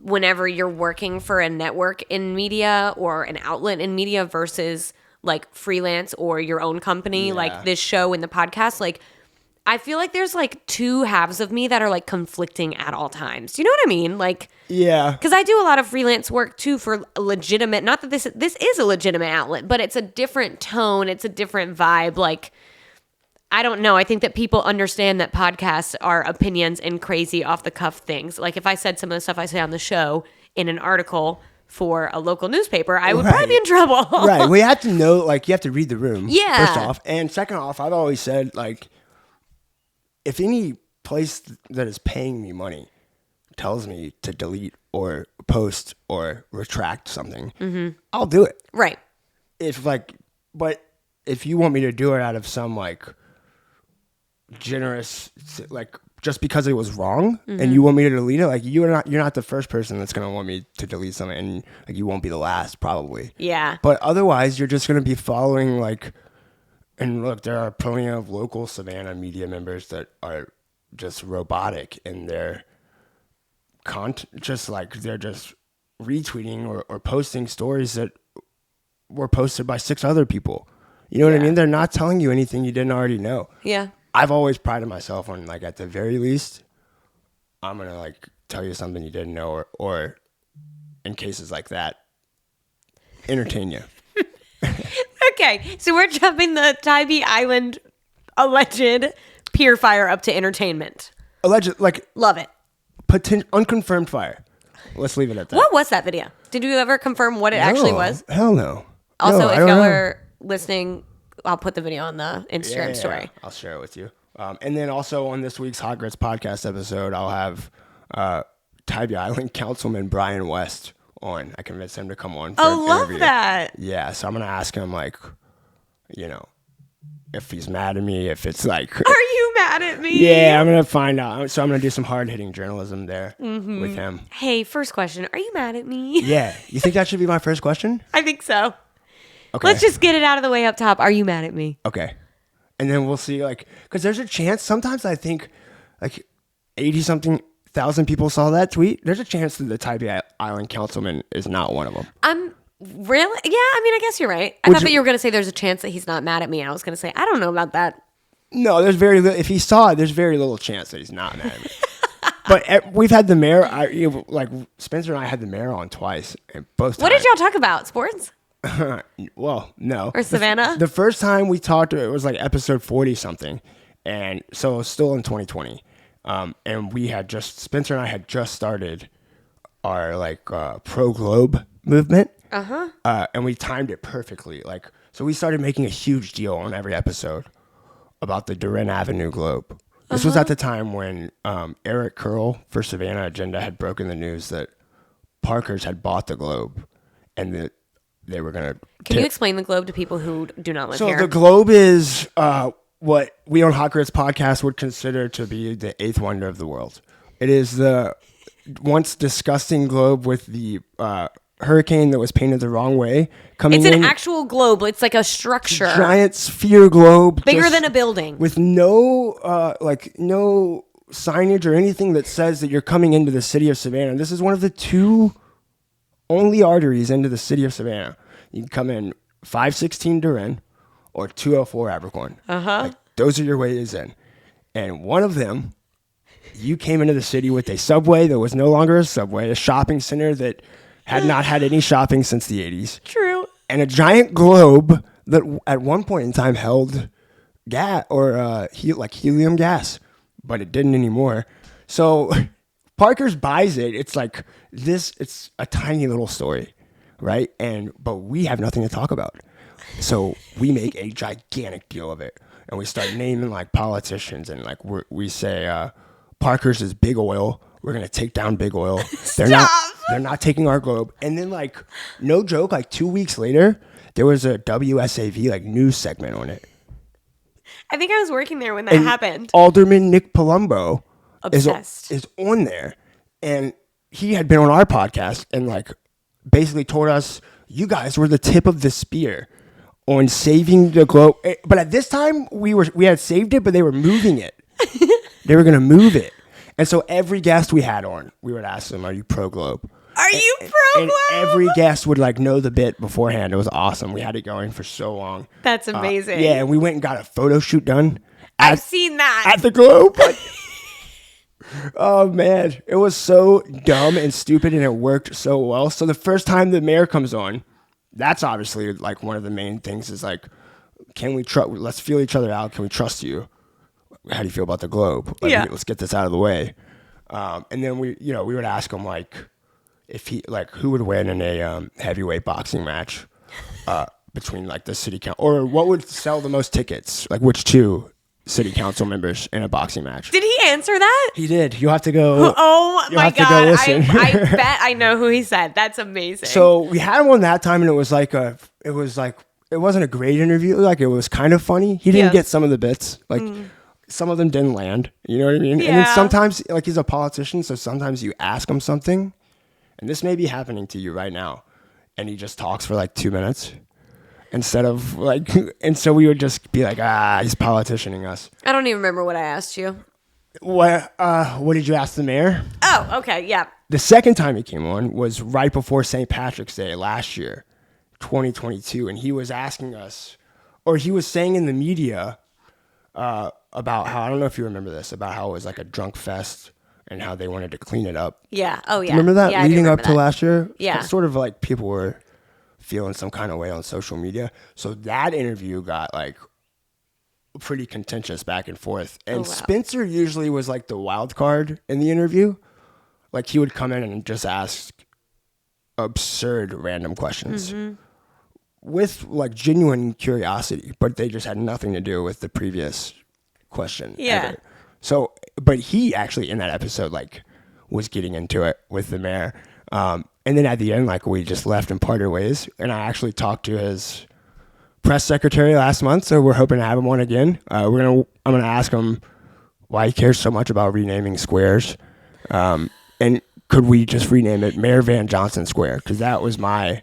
whenever you're working for a network in media or an outlet in media versus like freelance or your own company, like this show and the podcast, like I feel like there's like two halves of me that are like conflicting at all times. Do you know what I mean? Like, yeah, because I do a lot of freelance work too for legitimate. Not that this is a legitimate outlet, but it's a different tone. It's a different vibe. Like, I don't know. I think that people understand that podcasts are opinions and crazy off the cuff things. Like if I said some of the stuff I say on the show in an article for a local newspaper, I would probably be in trouble. Right. We have to know, like, you have to read the room. Yeah. First off. And second off, I've always said, like, if any place that is paying me money tells me to delete or post or retract something, I'll do it. Right. But if you want me to do it out of some, like, generous, like, just because it was wrong and you want me to delete it, like you're not the first person that's going to want me to delete something, and like you won't be the last probably. Yeah. But otherwise you're just going to be following like And look, there are plenty of local Savannah media members that are just robotic in their just like they're just retweeting or posting stories that were posted by 6 other people. You know what I mean? They're not telling you anything you didn't already know. Yeah. I've always prided myself on, like, at the very least, I'm going to, like, tell you something you didn't know or in cases like that, entertain you. Okay, so we're jumping the Tybee Island alleged pier fire up to entertainment. Alleged, like, Love it. Unconfirmed fire. Let's leave it at that. What was that video? Did you ever confirm what it actually was? Hell no. Also, No, if I don't y'all know. are listening, I'll put the video on the Instagram story. I'll share it with you. And then also on this week's Hot Grits podcast episode, I'll have Tybee Island Councilman Brian West on. I convinced him to come on for an love interview. that. Yeah, so I'm going to ask him, like, you know, if he's mad at me, if it's like... Are you mad at me? Yeah, I'm going to find out. So I'm going to do some hard-hitting journalism there with him. Hey, first question. Are you mad at me? Yeah. You think that should be my first question? I think so. Okay. Let's just get it out of the way up top. Are you mad at me? Okay. And then we'll see, like, because there's a chance, sometimes I think, like, 80-something thousand people saw that tweet. There's a chance that the Tybee Island councilman is not one of them. Really? Yeah, I mean, I guess you're right. I thought that you were going to say there's a chance that he's not mad at me. And I was going to say, I don't know about that. No, there's very little. If he saw it, there's very little chance that he's not mad at me. But we've had the mayor, like, Spencer and I had the mayor on twice. And both What times. did y'all talk about? Sports? Well, no. Or Savannah? The first time we talked, it was like episode 40-something. And so it was still in 2020. And we had Spencer and I had just started our, like, pro-globe movement. And we timed it perfectly. Like, so we started making a huge deal on every episode about the Duran Avenue Globe. This was at the time when Eric Curl for Savannah Agenda had broken the news that Parker's had bought the Globe and that they were going to... Can you explain the Globe to people who do not live here? So the Globe is what we on Hot Grits podcast would consider to be the 8th wonder of the world. It is the once disgusting globe with the hurricane that was painted the wrong way coming in. It's an actual globe. It's like a structure. Giant sphere globe. Bigger than a building. With no no signage or anything that says that you're coming into the city of Savannah. This is one of the 2 only arteries into the city of Savannah. You can come in 516 Duran or 204 Abercorn. Like, those are your ways in. And one of them, you came into the city with a subway that was no longer a subway, a shopping center that had not had any shopping since the 80s. True. And a giant globe that at one point in time held gas or helium gas, but it didn't anymore. So Parker's buys it. It's like this. It's a tiny little story, right? But we have nothing to talk about, so we make a gigantic deal of it, and we start naming like politicians, and like we say Parker's is big oil. We're gonna take down big oil. They're not taking our globe. And then, like, no joke, like 2 weeks later, there was a WSAV like news segment on it. I think I was working there when that happened. Alderman Nick Palumbo is on there, and he had been on our podcast and like basically told us, you guys were the tip of the spear on saving the globe. But at this time we had saved it, but they were moving it. They were gonna move it. And so every guest we had on, we would ask them, are you pro globe? Are you pro globe? And every guest would like know the bit beforehand. It was awesome. We had it going for so long. That's amazing. Yeah, and we went and got a photo shoot done. I've seen that. At the Globe. Oh, man. It was so dumb and stupid, and it worked so well. So the first time the mayor comes on, that's obviously like one of the main things is like, let's feel each other out. Can we trust you? How do you feel about the Globe? Like, let's get this out of the way. And then we would ask him like, if he like who would win in a heavyweight boxing match between like the city council, or what would sell the most tickets, like which 2 city council members in a boxing match. Did he answer that? He did. You have to go. Oh my God. Go listen. I bet I know who he said. That's amazing. So we had him on that time, and it wasn't a great interview. Like, it was kind of funny. He didn't get some of the bits. Like, some of them didn't land. You know what I mean? Yeah. And then sometimes, like, he's a politician, so sometimes you ask him something, and this may be happening to you right now, and he just talks for like 2 minutes. instead of like, and so we would just be like, he's politicianing us. I don't even remember what I asked you. What did you ask the mayor? Oh, okay, yeah. The second time he came on was right before St. Patrick's Day last year, 2022, and he was asking us, or he was saying in the media about how, I don't know if you remember this, about how it was like a drunk fest and how they wanted to clean it up. Yeah. Oh, yeah. Remember that yeah, I do leading up remember to that. last year? Yeah. Sort of like people were feeling some kind of way on social media. So that interview got like pretty contentious back and forth. And wow. Spencer usually was like the wild card in the interview. Like he would come in and just ask absurd random questions with like genuine curiosity, but they just had nothing to do with the previous question. Yeah. Ever. So, but he actually in that episode like was getting into it with the mayor. And then at the end, like we just left and parted ways. And I actually talked to his press secretary last month, so we're hoping to have him on again. I'm gonna ask him why he cares so much about renaming squares, and could we just rename it Mayor Van Johnson Square? Because that was my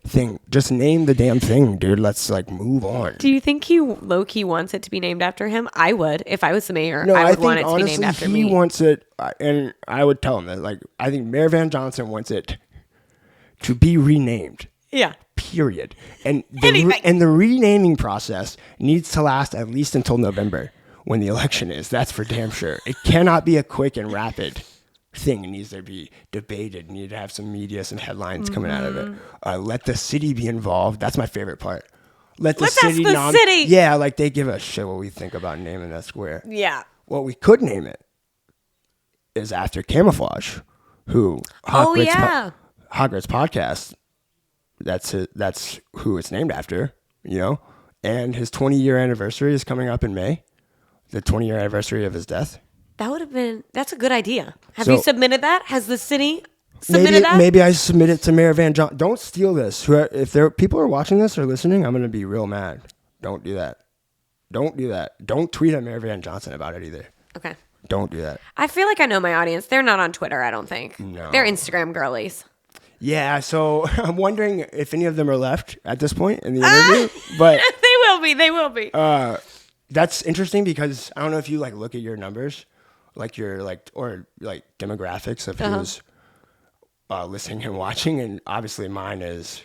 thing. Just name the damn thing, dude. Let's like move on. Do you think he low-key wants it to be named after him? I would. If I was the mayor, No, I I would think want it to honestly be named after he me. wants it, and I would tell him that. Like I think Mayor Van Johnson wants it to be renamed. Yeah. Period. And Anything. the renaming process needs to last at least until November when the election is. That's for damn sure. It cannot be a quick and rapid thing. It needs to be debated. You need to have some media, some headlines coming out of it. Let the city be involved. That's my favorite part. Let's ask the city. Yeah, like they give a shit what we think about naming that square. Yeah. What we could name it is after Camouflage, who Hot Grits Podcast. That's who it's named after, you know? And his 20-year anniversary is coming up in May, the 20-year anniversary of his death. That's a good idea. Have So- you submitted that? Has the city submitted that? Maybe I submit it to Mayor Van Johnson. Don't steal this. If people are watching this or listening, I'm going to be real mad. Don't do that. Don't do that. Don't tweet at Mayor Van Johnson about it either. Okay. Don't do that. I feel like I know my audience. They're not on Twitter, I don't think. No. They're Instagram girlies. Yeah, so I'm wondering if any of them are left at this point in the interview. But They will be. that's interesting because I don't know if you like look at your numbers, like your or demographics of who's listening and watching, and obviously mine is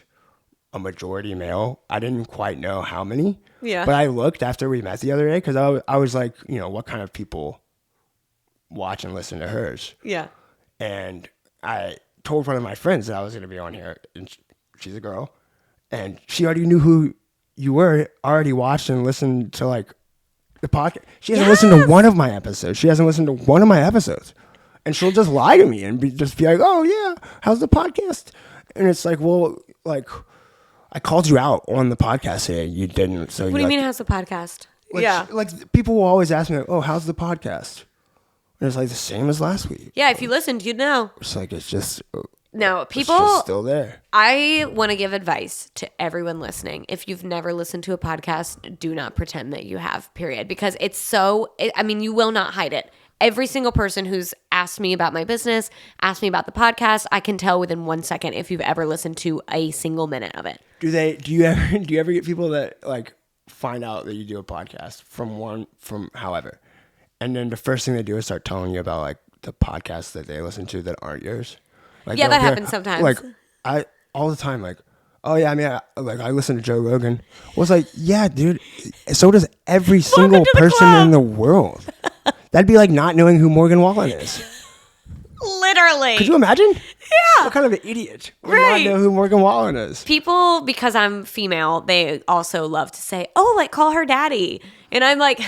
a majority male. I didn't quite know how many, Yeah. but I looked after we met the other day because I was like, what kind of people watch and listen to hers, Yeah. and I told one of my friends that I was going to be on here, and she's a girl, and she already knew who you were, already watched and listened to like the podcast. She hasn't listened to one of my episodes. She hasn't listened to one of my episodes, and she'll just lie to me and just be like, "Oh yeah, how's the podcast?" And it's like, well, like I called you out on the podcast today, you didn't. So What do you mean, how's the podcast? like people will always ask me, like, "Oh, how's the podcast?" And it's like the same as last week. Yeah, if you listened, you'd know. It's like it's just No, it's people. just still there. I want to give advice to everyone listening. If you've never listened to a podcast, do not pretend that you have, period. Because you will not hide it. Every single person who's asked me about my business, asked me about the podcast, I can tell within 1 second if you've ever listened to a single minute of it. Do you ever get people that like find out that you do a podcast from however, and then the first thing they do is start telling you about like the podcasts that they listen to that aren't yours? Like, Yeah, that happens sometimes. Like I all the time, like, oh yeah, I mean, I listen to Joe Rogan. Well, it's like, yeah, dude. So does every single person in the world. That'd be like not knowing who Morgan Wallen is. Literally. Could you imagine? Yeah. What kind of an idiot would Right. not know who Morgan Wallen is? People, because I'm female, they also love to say, oh, like, call her daddy. And I'm like,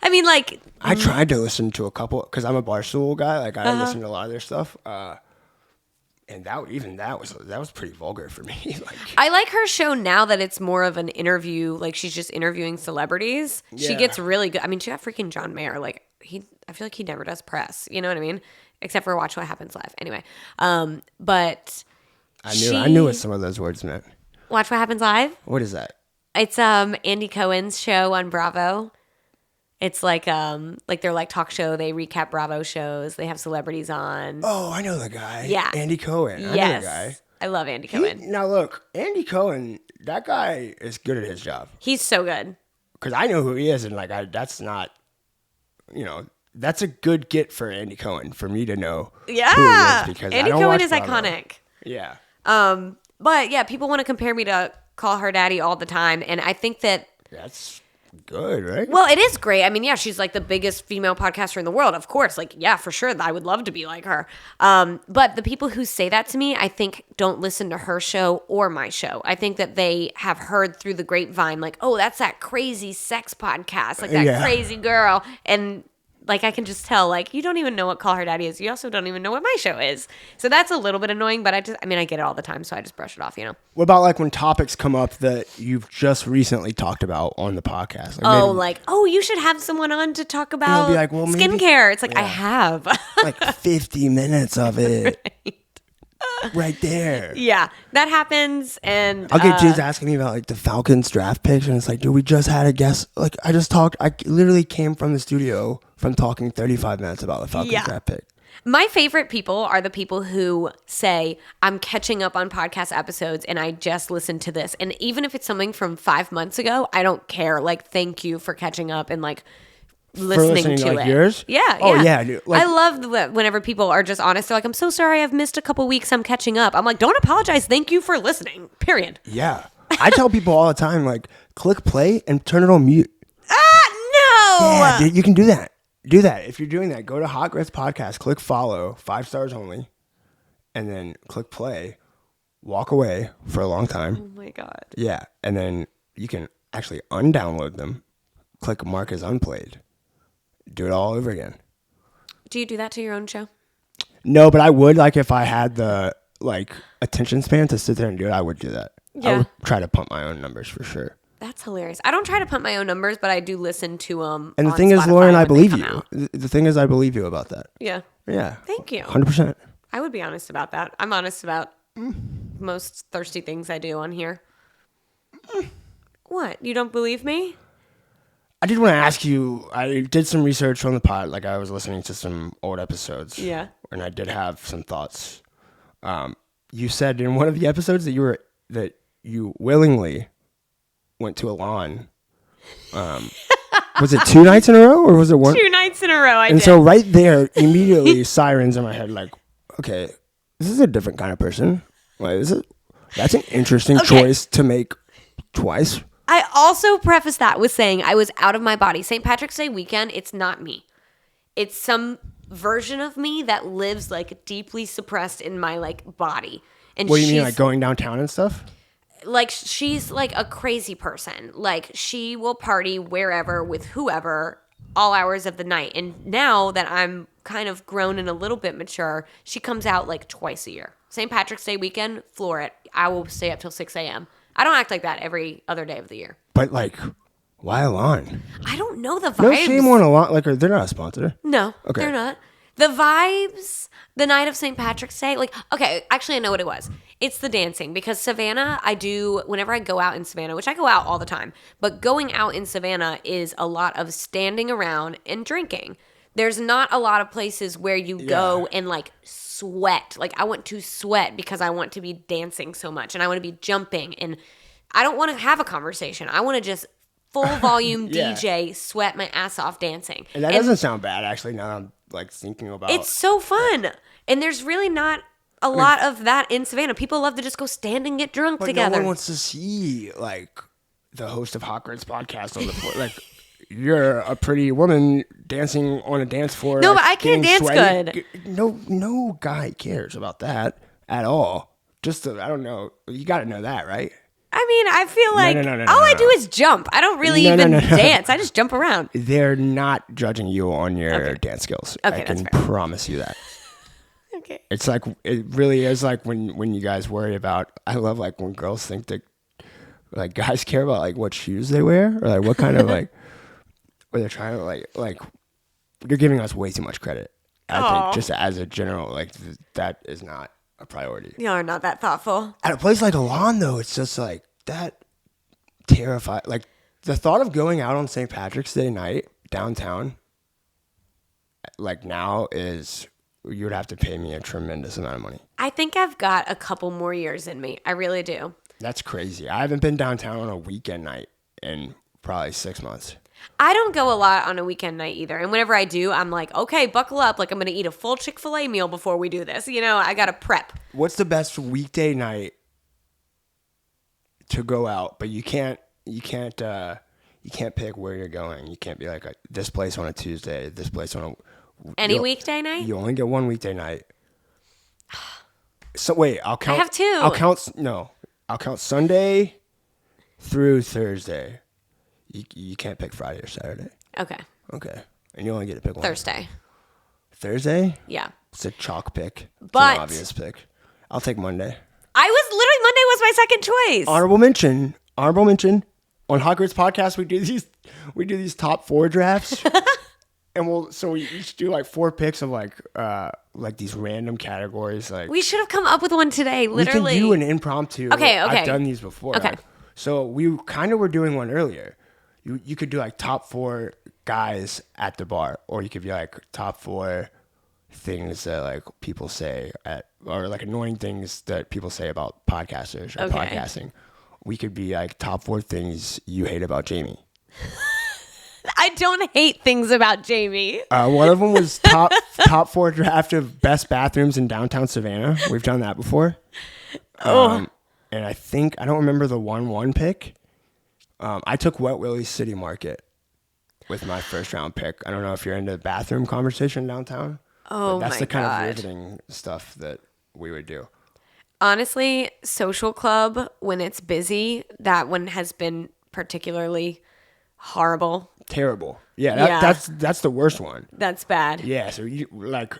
I tried to listen to a couple because I'm a Barstool guy. Like I listen to a lot of their stuff, and that was pretty vulgar for me. Like I like her show now that it's more of an interview. Like she's just interviewing celebrities. She Yeah. gets really good. I mean, she got freaking John Mayer. Like I feel like he never does press. You know what I mean? Except for Watch What Happens Live. Anyway, but I knew what some of those words meant. Watch What Happens Live. What is that? It's Andy Cohen's show on Bravo. It's like their like talk show. They recap Bravo shows. They have celebrities on. Oh, I know the guy. Yeah. Andy Cohen. I know Yes. the guy. I love Andy Cohen. Now look, Andy Cohen, that guy is good at his job. He's so good. Because I know who he is, and like that's not, that's a good get for Andy Cohen for me to know who he is, because Andy Cohen is iconic. Yeah. But yeah, people want to compare me to Call Her Daddy all the time, and I think that That's good, right? well, it is great. I mean, yeah, she's like the biggest female podcaster in the world, of course. Like, yeah, for sure, I would love to be like her. But the people who say that to me, I think don't listen to her show or my show. I think that they have heard through the grapevine, like, oh, that's that crazy sex podcast, like that crazy girl, and like I can just tell, like, you don't even know what Call Her Daddy is. You also don't even know what my show is. So that's a little bit annoying, but I get it all the time, so I just brush it off, What about like when topics come up that you've just recently talked about on the podcast? Like you should have someone on to talk about be like, well, maybe, skincare. It's like, I have. like 50 minutes of it. Right there. Yeah, that happens, and I'll get dudes asking me about like the Falcons draft picks, and it's like, dude, we just had a guest. Like, I literally came from the studio from talking 35 minutes about the Falcons draft pick. My favorite people are the people who say, I'm catching up on podcast episodes and I just listened to this. And even if it's something from 5 months ago, I don't care. Like, thank you for catching up and like listening to like it. Yours? Yeah. Oh, yeah. Dude. Like, I love whenever people are just honest. They're like, I'm so sorry I've missed a couple weeks. I'm catching up. I'm like, don't apologize. Thank you for listening. Period. Yeah. I tell people all the time, like, click play and turn it on mute. No. Yeah, dude, you can do that. Do that. If you're doing that, go to Hot Grits Podcast, click follow, 5 stars only, and then click play, walk away for a long time. Oh my God. Yeah. And then you can actually undownload them, click mark as unplayed, do it all over again. Do you do that to your own show? No, but I would, like, if I had the like attention span to sit there and do it, I would do that. Yeah. I would try to pump my own numbers for sure. That's hilarious. I don't try to pump my own numbers, but I do listen to them. And the thing is, Lauren, I believe you. The thing is, I believe you about that. Yeah. Yeah. Thank you. 100%. I would be honest about that. I'm honest about most thirsty things I do on here. What? You don't believe me? I did want to ask you, I did some research on the pod. Like, I was listening to some old episodes. Yeah. And I did have some thoughts. You said in one of the episodes that you willingly went to a lawn. Was it 2 nights in a row, or was it one? 2 nights in a row, I did. And so right there, immediately sirens in my head, like, okay, this is a different kind of person. Like, that's an interesting choice to make twice. I also preface that with saying I was out of my body. St. Patrick's Day weekend, it's not me. It's some version of me that lives like deeply suppressed in my like body. And What do you mean, like going downtown and stuff? Like, she's like a crazy person. Like, she will party wherever with whoever all hours of the night. And now that I'm kind of grown and a little bit mature, she comes out like twice a year. St. Patrick's Day weekend, floor it. I will stay up till 6 a.m. I don't act like that every other day of the year. But like, why a lawn? I don't know the vibes. No shame on a lawn. Like, they're not a sponsor. No, Okay. they're not. The vibes, the night of St. Patrick's Day, like, okay, actually I know what it was. It's the dancing, because Savannah, whenever I go out in Savannah, which I go out all the time, but going out in Savannah is a lot of standing around and drinking. There's not a lot of places where you go and like sweat. Like, I want to sweat because I want to be dancing so much and I want to be jumping, and I don't want to have a conversation. I want to just full volume DJ, sweat my ass off dancing. And that doesn't sound bad, actually, now I'm like thinking about it. It's so fun. And there's really not a lot of that in Savannah. People love to just go stand and get drunk together. No one wants to see like the host of Hot Grits Podcast on the floor. Like, you're a pretty woman dancing on a dance floor. No, like, but I can't dance sweaty. good. No guy cares about that at all. I don't know. You got to know that, right? I mean, I feel like all I do is jump. I don't really even dance. I just jump around. They're not judging you on your dance skills. Okay, I can promise you that. Okay. It's like, it really is like when you guys worry about, I love like when girls think that like guys care about like what shoes they wear, or like what kind of like, or they're trying to like you're giving us way too much credit. I think just as a general, like that is not a priority. You are not that thoughtful. At a place like a lawn, though, it's just like that terrified. Like, the thought of going out on St. Patrick's Day night downtown, like now, is you would have to pay me a tremendous amount of money. I think I've got a couple more years in me. I really do. That's crazy. I haven't been downtown on a weekend night in probably 6 months. I don't go a lot on a weekend night either. And whenever I do, I'm like, okay, buckle up. Like, I'm going to eat a full Chick-fil-A meal before we do this. You know, I got to prep. What's the best weekday night to go out, but you can't pick where you're going. You can't be like this place on a Tuesday, this place on a Any weekday night? You only get one weekday night. So wait, I'll count. I have two. I'll count Sunday through Thursday. You can't pick Friday or Saturday. Okay. Okay, and you only get to pick one. Thursday. Thursday? Yeah. It's a chalk pick. It's But an obvious pick. I'll take Monday. Monday was my second choice. Honorable mention. On Hot Grits Podcast, we do these top 4 drafts, and we each do like 4 picks of like these random categories. Like We should have come up with one today, literally. we can do an impromptu. Okay. I've done these before. Okay. So we kind of were doing one earlier. You could do like top 4 guys at the bar, or you could be like top 4 things that like people say or like annoying things that people say about podcasters or podcasting. We could be like top 4 things you hate about Jamie. I don't hate things about Jamie. One of them was top 4 draft of best bathrooms in downtown Savannah. We've done that before. And I don't remember the 1-1 pick. I took Wet Willie's City Market with my first round pick. I don't know if you're into bathroom conversation downtown. Oh, that's my the kind God. of riveting stuff that we would do. Honestly, social club, when it's busy, that one has been particularly horrible. Terrible. Yeah, that's the worst one. That's bad. Yeah, so and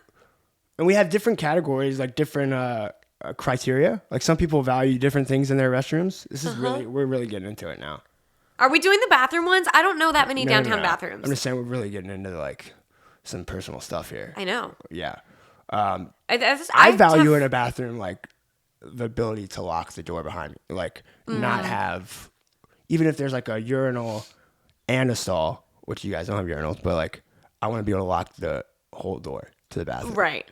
we have different categories, like different criteria. Like some people value different things in their restrooms. This is we're really getting into it now. Are we doing the bathroom ones? I don't know that many No. downtown bathrooms. I'm just saying we're really getting into like some personal stuff here. I know. Yeah. I value in a bathroom like the ability to lock the door behind me, like not have, even if there's like a urinal and a stall, which you guys don't have urinals, but like I want to be able to lock the whole door to the bathroom. Right.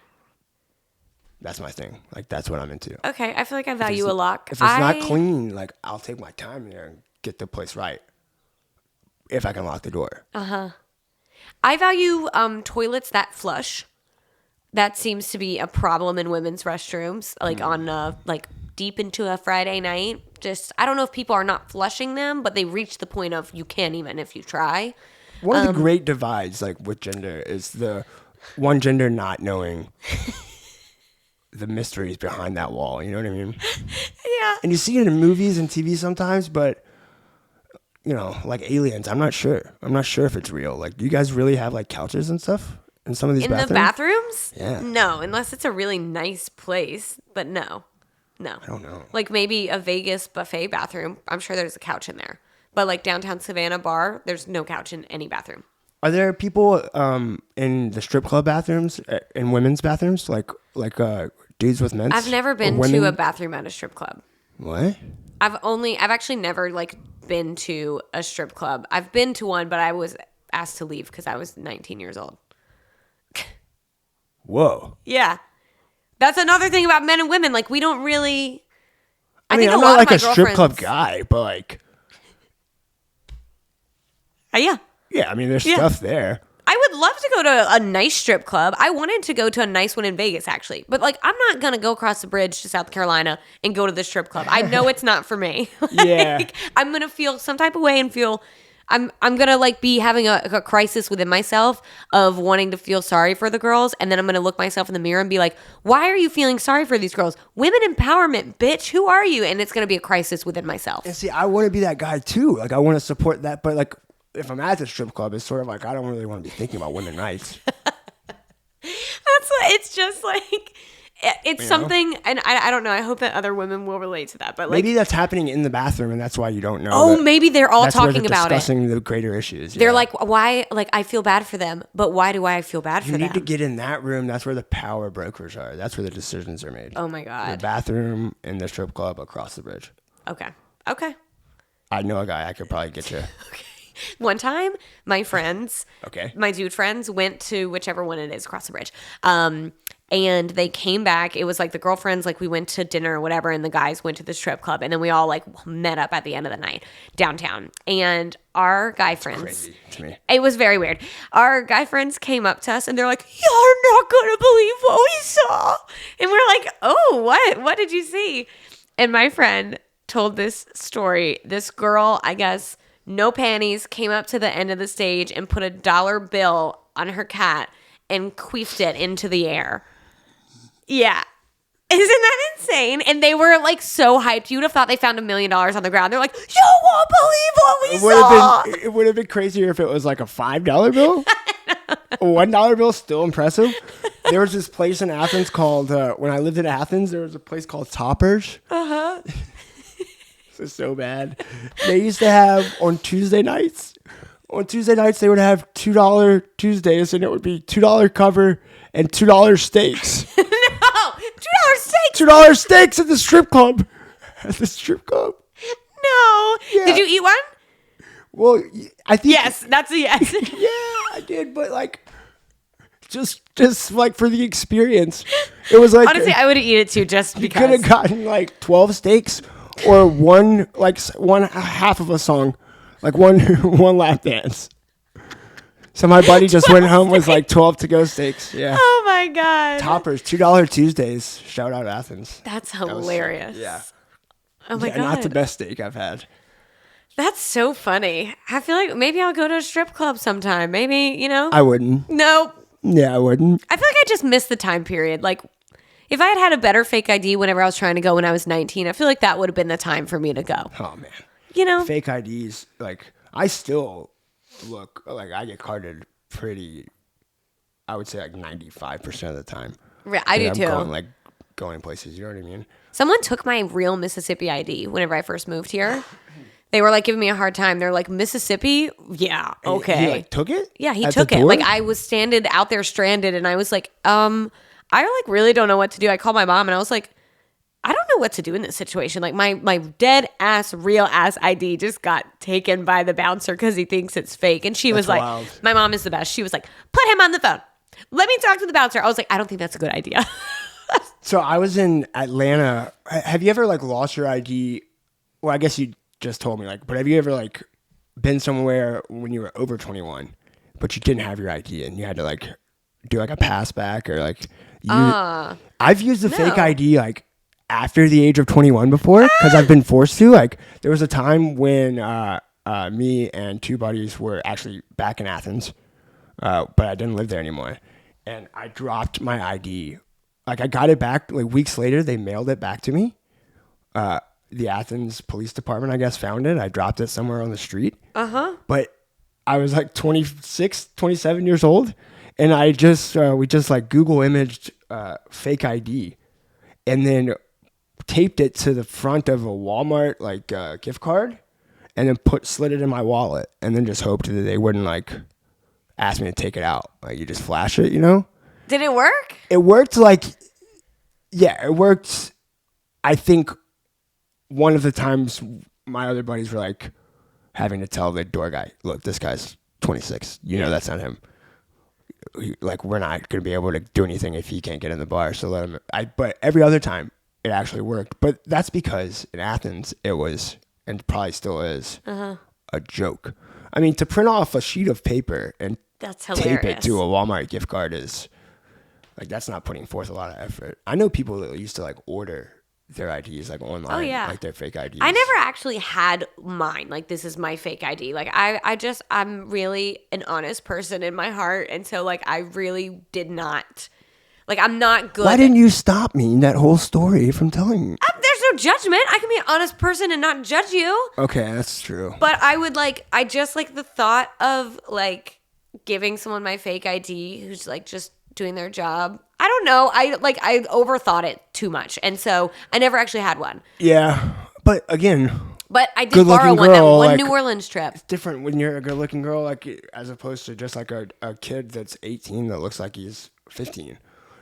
That's my thing. Like that's what I'm into. Okay, I feel like I value a lock. If it's not clean, like I'll take my time there and get the place right. If I can lock the door. I value toilets that flush. That seems to be a problem in women's restrooms, like on like deep into a Friday night. Just I don't know if people are not flushing them, but they reach the point of you can't even if you try. One of the great divides, like with gender, is the one gender not knowing the mysteries behind that wall. You know what I mean? Yeah. And you see it in movies and TV sometimes, but you know, like Aliens, I'm not sure. I'm not sure if it's real. Like, do you guys really have like couches and stuff in some of these bathrooms? In the bathrooms? Yeah. No, unless it's a really nice place. But no. I don't know. Like maybe a Vegas buffet bathroom. I'm sure there's a couch in there. But like downtown Savannah bar, there's no couch in any bathroom. Are there people in the strip club bathrooms, in women's bathrooms, like dudes with men's? I've never been to a bathroom at a strip club. What? I've actually never like been to a strip club. I've been to one, but I was asked to leave because I was 19 years old. Whoa. Yeah. That's another thing about men and women. Like we don't really. I mean, think I'm a lot not like of my a strip club girlfriends- guy, but like, Yeah. yeah, I mean, there's stuff there. I would love to go to a nice strip club. I wanted to go to a nice one in Vegas, actually. But, like, I'm not going to go across the bridge to South Carolina and go to the strip club. I know it's not for me. Yeah. I'm going to feel some type of way and feel... I'm going to, like, be having a crisis within myself of wanting to feel sorry for the girls. And then I'm going to look myself in the mirror and be like, why are you feeling sorry for these girls? Women empowerment, bitch. Who are you? And it's going to be a crisis within myself. And see, I want to be that guy, too. Like, I want to support that, but, like... If I'm at the strip club, it's sort of like I don't really want to be thinking about women rights. It's just like it's something, and I don't know. I hope that other women will relate to that. But like, maybe that's happening in the bathroom, and that's why you don't know. Oh, maybe they're all talking about it. Discussing the greater issues. They're like, why? Like, I feel bad for them, but why do I feel bad for them? You need to get in that room. That's where the power brokers are. That's where the decisions are made. Oh my God. The bathroom in the strip club across the bridge. Okay. I know a guy I could probably get you. Okay. One time, my friends, Okay. my dude friends, went to whichever one it is across the bridge. And they came back. It was like the girlfriends, like we went to dinner or whatever, and the guys went to the strip club. And then we all like met up at the end of the night downtown. And our guy friends, Crazy to me. it was very weird. Our guy friends came up to us and they're like, "You're not going to believe what we saw." And we're like, "Oh, what? What did you see?" And my friend told this story. This girl, I guess, no panties, came up to the end of the stage and put $1 bill on her cat and queefed it into the air. Yeah. Isn't that insane? And they were like so hyped. You would have thought they found $1 million on the ground. They're like, "You won't believe what we saw." It would have been crazier if it was like a $5 bill. A $1 bill, still impressive. There was this place in Athens called, when I lived in Athens, there was a place called Toppers. Uh-huh. This is so bad. They used to have on Tuesday nights, they would have $2 Tuesdays, and it would be $2 cover and $2 steaks. No, $2 steaks. $2 steaks at the strip club. At the strip club. No. Yeah. Did you eat one? Well, I think. Yes, that's a yes. Yeah, I did, but like, just like for the experience, it was like. Honestly, I would eat it too, just you because. could have gotten like 12 steaks, or one half of a song, like one lap dance. So my buddy just went home with like 12 to go steaks. Yeah. Oh my god. Toppers, $2 Tuesdays. Shout out Athens. That's hilarious. Yeah. Oh my god. Not the best steak I've had. That's so funny. I feel like maybe I'll go to a strip club sometime. Maybe, I wouldn't. No. Yeah, I wouldn't. I feel like I just missed the time period. Like, if I had had a better fake ID whenever I was trying to go when I was 19, I feel like that would have been the time for me to go. Oh, man. You Fake IDs, like, I still look, like, I get carded pretty, I would say, like, 95% of the time. I do too. Going places, you know what I mean? Someone took my real Mississippi ID whenever I first moved here. They were like giving me a hard time. They're like, "Mississippi? Yeah, okay." He like took it? Yeah, he At took the it. door? Like I was standing out there stranded and I was like, I like really don't know what to do. I called my mom and I was like, "I don't know what to do in this situation." Like my dead ass real ass ID just got taken by the bouncer because he thinks it's fake. And she was like, wild. my mom is the best. She was like, "Put him on the phone. Let me talk to the bouncer." I was like, "I don't think that's a good idea." So I was in Atlanta. Have you ever like lost your ID? Well, I guess you just told me but have you ever like been somewhere when you were over 21, but you didn't have your ID and you had to like do like a pass back or like I've used the fake ID like after the age of 21 before because I've been forced to. Like there was a time when me and two buddies were actually back in Athens, but I didn't live there anymore, and I dropped my ID. Like I got it back like weeks later. They mailed it back to me. The Athens Police Department, I guess, found it. I dropped it somewhere on the street. But I was like 26, 27 years old, and I just we just like Google imaged fake ID, and then taped it to the front of a Walmart like gift card, and then slid it in my wallet, and then just hoped that they wouldn't like ask me to take it out. Like you just flash it, Did it work? It worked it worked. I think one of the times my other buddies were like having to tell the door guy, "Look, this guy's 26. That's not him. Like we're not going to be able to do anything if he can't get in the bar. So let him." But every other time it actually worked. But that's because in Athens it was, and probably still is, a joke. I mean, to print off a sheet of paper and That's tape hilarious. it to a Walmart gift card is like, that's not putting forth a lot of effort. I know people that used to like order their IDs like online. Oh, yeah. Like their fake IDs. I never actually had mine. Like, this is my fake ID. Like, I'm really an honest person in my heart. And so, like, I really did not, like, I'm not good. Why didn't you stop me in that whole story from telling me? There's no judgment. I can be an honest person and not judge you. Okay, that's true. But I just like the thought of, like, giving someone my fake ID who's, like, just doing their job. I don't know. I overthought it too much. And so I never actually had one. Yeah. But again, but I did borrow one that one New Orleans trip. It's different when you're a good looking girl, like as opposed to just like a kid that's 18 that looks like he's 15.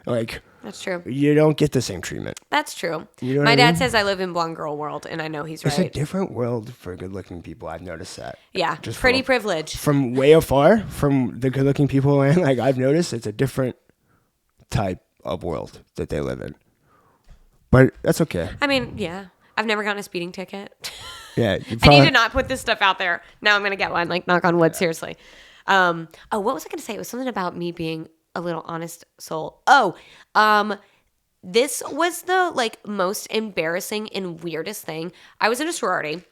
Like, that's true. You don't get the same treatment. That's true. You know what My I dad mean? says I live in blonde girl world, and I know he's right. It's a different world for good looking people. I've noticed that. Yeah, Just pretty privilege. From way afar, from the good looking people, and like I've noticed it's a different type of world that they live in. But that's okay. I mean, yeah. I've never gotten a speeding ticket. Yeah. I need to not put this stuff out there. Now I'm going to get one. Like, knock on wood, seriously. What was I going to say? It was something about me being a little honest soul. This was the, like, most embarrassing and weirdest thing. I was in a sorority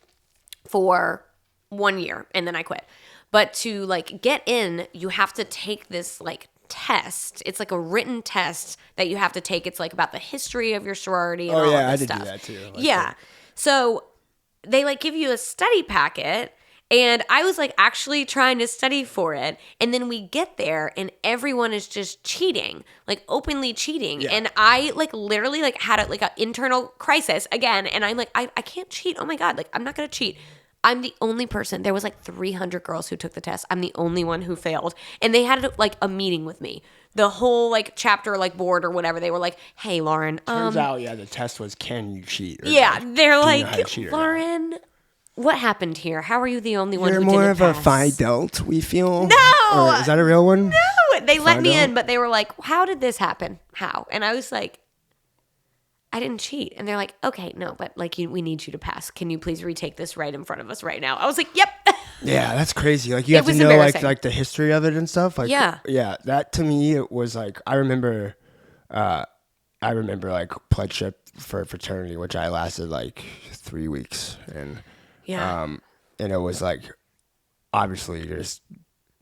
for 1 year, and then I quit. But to, like, get in, you have to take this, like, test. It's like a written test that you have to take. It's like about the history of your sorority and all of this stuff. I did do that too. Yeah. So they like give you a study packet, and I was like actually trying to study for it. And then we get there and everyone is just cheating, like openly cheating. Yeah. And I like literally like had a, like an internal crisis again. And I'm like, I can't cheat. Oh my God. Like I'm not going to cheat. I'm the only person. There was like 300 girls who took the test. I'm the only one who failed. And they had like a meeting with me. The whole like chapter like board or whatever. They were like, "Hey, Lauren." Turns out, the test was, can you cheat? Or Yeah, they're do you know how to like, cheat or not? "Lauren, what happened here? How are you the only one You're who more didn't of a pass?" fine adult, we feel. No! Or is that a real one? No, they let me Fine in, but they were like, "How did this happen? How?" And I was like, I didn't cheat. And they're like, "Okay, no, but like we need you to pass. Can you please retake this right in front of us right now?" I was like, "Yep." Yeah, that's crazy. Like you It have to was know embarrassing. like the history of it and stuff. Like Yeah. yeah. That to me it was like I remember like pledgeship for a fraternity, which I lasted like 3 weeks, and Yeah. and it was like obviously it's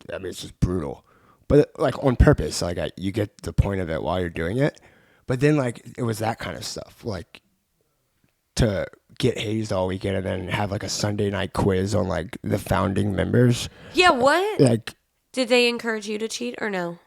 just brutal, but like on purpose. Like you get the point of it while you're doing it, but then like it was that kind of stuff like to get hazed all weekend and then have like a Sunday night quiz on like the founding members. Yeah, what? Like, Did they encourage you to cheat or no?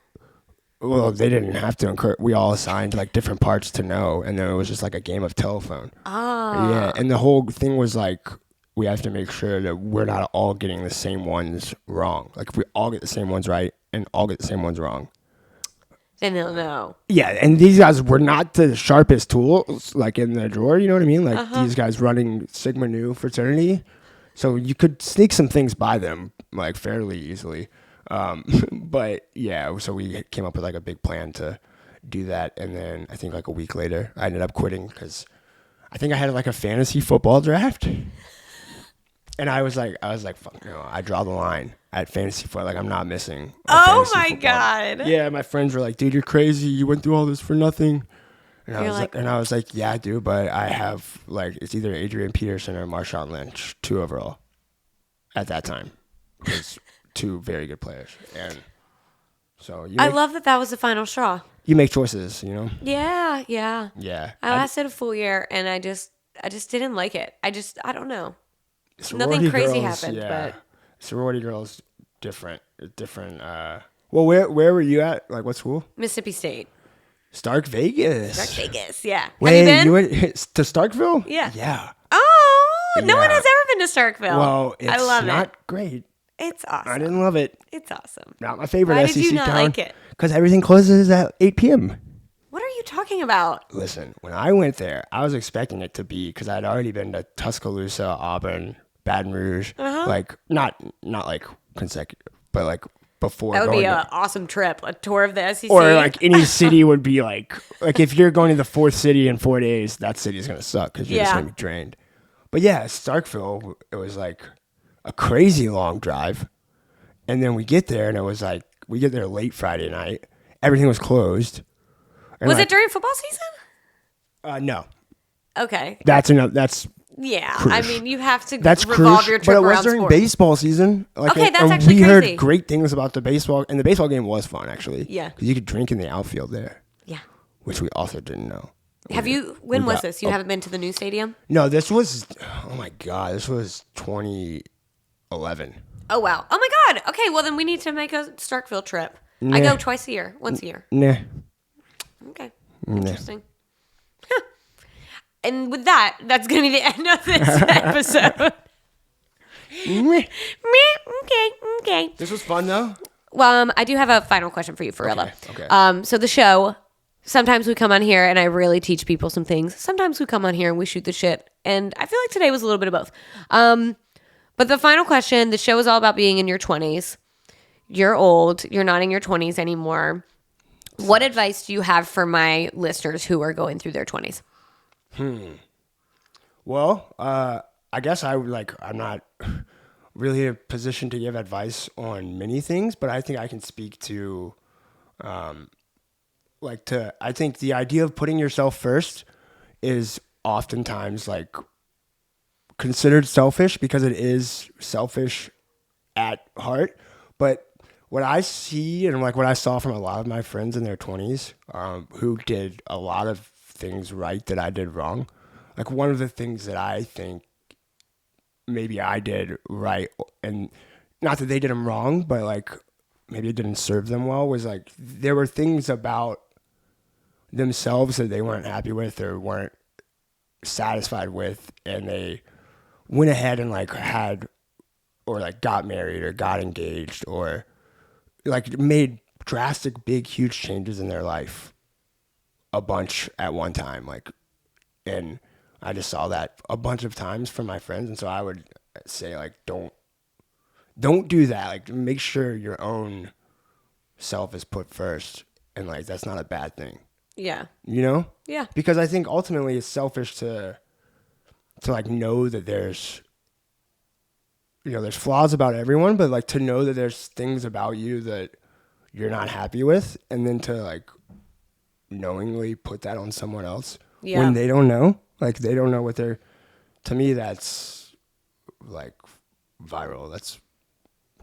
well, they didn't have to encourage. We all assigned like different parts to know, and then it was just like a game of telephone. Ah. Yeah, and the whole thing was like we have to make sure that we're not all getting the same ones wrong. Like if we all get the same ones right and all get the same ones wrong. Then they'll know. Yeah, and these guys were not the sharpest tools, like in the drawer. You know what I mean? Like these guys running Sigma Nu fraternity, so you could sneak some things by them like fairly easily. But yeah, so we came up with like a big plan to do that, and then I think like a week later, I ended up quitting because I think I had like a fantasy football draft, and I was like, fuck no, I draw the line at fantasy football. Like I'm not missing. Oh fantasy my football. God. Yeah, my friends were like, dude, you're crazy. You went through all this for nothing. And You're I was like, yeah, I do, but I have like it's either Adrian Peterson or Marshawn Lynch, 2 overall at that time. Because 2 very good players, and so I love that was the final straw. you make choices, you know. Yeah. Yeah, I lasted a full year, and I just didn't like it. I don't know. Nothing crazy happened, but sorority girls different. Well, where were you at? Like what school? Mississippi State, Stark Vegas. Stark Vegas. Yeah. Wait, Have you been? you went to Starkville? Yeah. Yeah. Oh, no one Yeah. has ever been to Starkville. Well, it's I love not it. great. It's awesome. I didn't love it. It's awesome. Not my favorite Why SEC did you not town. like it? Because everything closes at 8 p.m. What are you talking about? Listen, when I went there, I was expecting it to be because I'd already been to Tuscaloosa, Auburn, Baton Rouge, like not like consecutive, but like before. That would going be to- an awesome trip. A tour of the SEC. or like any city would be like if you're going to the 4th city in 4 days, that city's gonna suck because you're just Yeah. gonna be drained. But yeah, Starkville, it was like a crazy long drive, and then we get there, and it was like we get there late Friday night. Everything was closed. And Was like, it during football season? no, Okay. that's enough. That's Yeah. Crucial. I mean, you have to That's revolve crucial, your but trip it was around during sport. baseball season. Like, Okay, that's and actually we crazy. heard great things about the baseball, and the baseball game was fun actually. Yeah. because you could drink in the outfield there, Yeah. which we also didn't know. Have you? When we was got- this? You haven't been to the new stadium? No, this was. Oh my god, this was 2011. Oh wow. Oh my God. Okay. Well, then we need to make a Starkville trip. I Nah. go twice a year. Once a year. Nah. Okay. Interesting. Huh. And with that, that's going to be the end of this episode. Meh. Okay. This was fun though. Well, I do have a final question for you, Farilla. Okay. So the show, sometimes we come on here and I really teach people some things. Sometimes we come on here and we shoot the shit. And I feel like today was a little bit of both. But the final question, the show is all about being in your 20s. You're old. You're not in your 20s anymore. What advice do you have for my listeners who are going through their 20s? Well, I guess I'm not really in a position to give advice on many things, but I think I can speak to, I think the idea of putting yourself first is oftentimes like considered selfish because it is selfish at heart. But what I see and like what I saw from a lot of my friends in their 20s, who did a lot of things right that I did wrong. Like one of the things that I think maybe I did right, and not that they did them wrong, but like maybe it didn't serve them well, was like there were things about themselves that they weren't happy with or weren't satisfied with, and they went ahead and like had or like got married or got engaged or like made drastic, big, huge changes in their life a bunch at one time. Like, and I just saw that a bunch of times from my friends. And so I would say like, don't do that. Like make sure your own self is put first. And like, that's not a bad thing. Yeah. You know? Yeah. Because I think ultimately it's selfish to like know that there's flaws about everyone, but like to know that there's things about you that you're not happy with, and then to like knowingly put that on someone else when they don't know, like they don't know what they're, to me, that's like viral. That's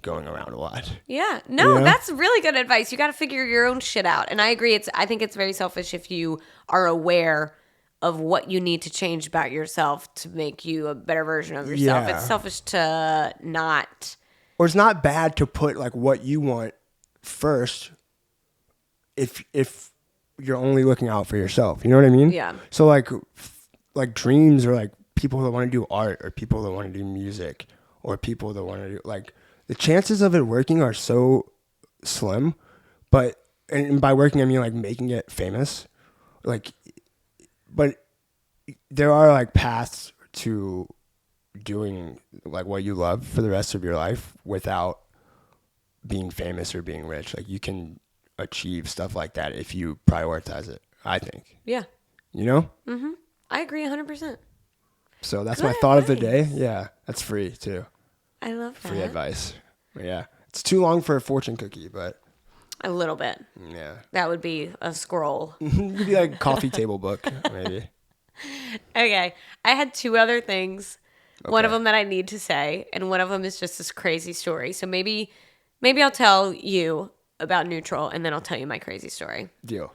going around a lot. Yeah. No, that's really good advice. You got to figure your own shit out. And I agree. I think it's very selfish if you are aware of what you need to change about yourself to make you a better version of yourself. Yeah. It's selfish to not. Or it's not bad to put like what you want first if you're only looking out for yourself. You know what I mean? Yeah. So like dreams are like people that want to do art or people that want to do music or people that want to do like the chances of it working are so slim, but and by working I mean like making it famous. Like but there are like paths to doing like what you love for the rest of your life without being famous or being rich. Like you can achieve stuff like that if you prioritize it, I think. Yeah. You know? Mm-hmm. I agree 100%. So that's Good my thought advice. of the day. Yeah. That's free too. I love that. Free advice. Yeah. It's too long for a fortune cookie, but A little bit. yeah. That would be a scroll. It could be like a coffee table book, maybe. Okay. I had two other things. One of Okay. them that I need to say, and one of them is just this crazy story. So maybe I'll tell you about Neutral, and then I'll tell you my crazy story. Deal.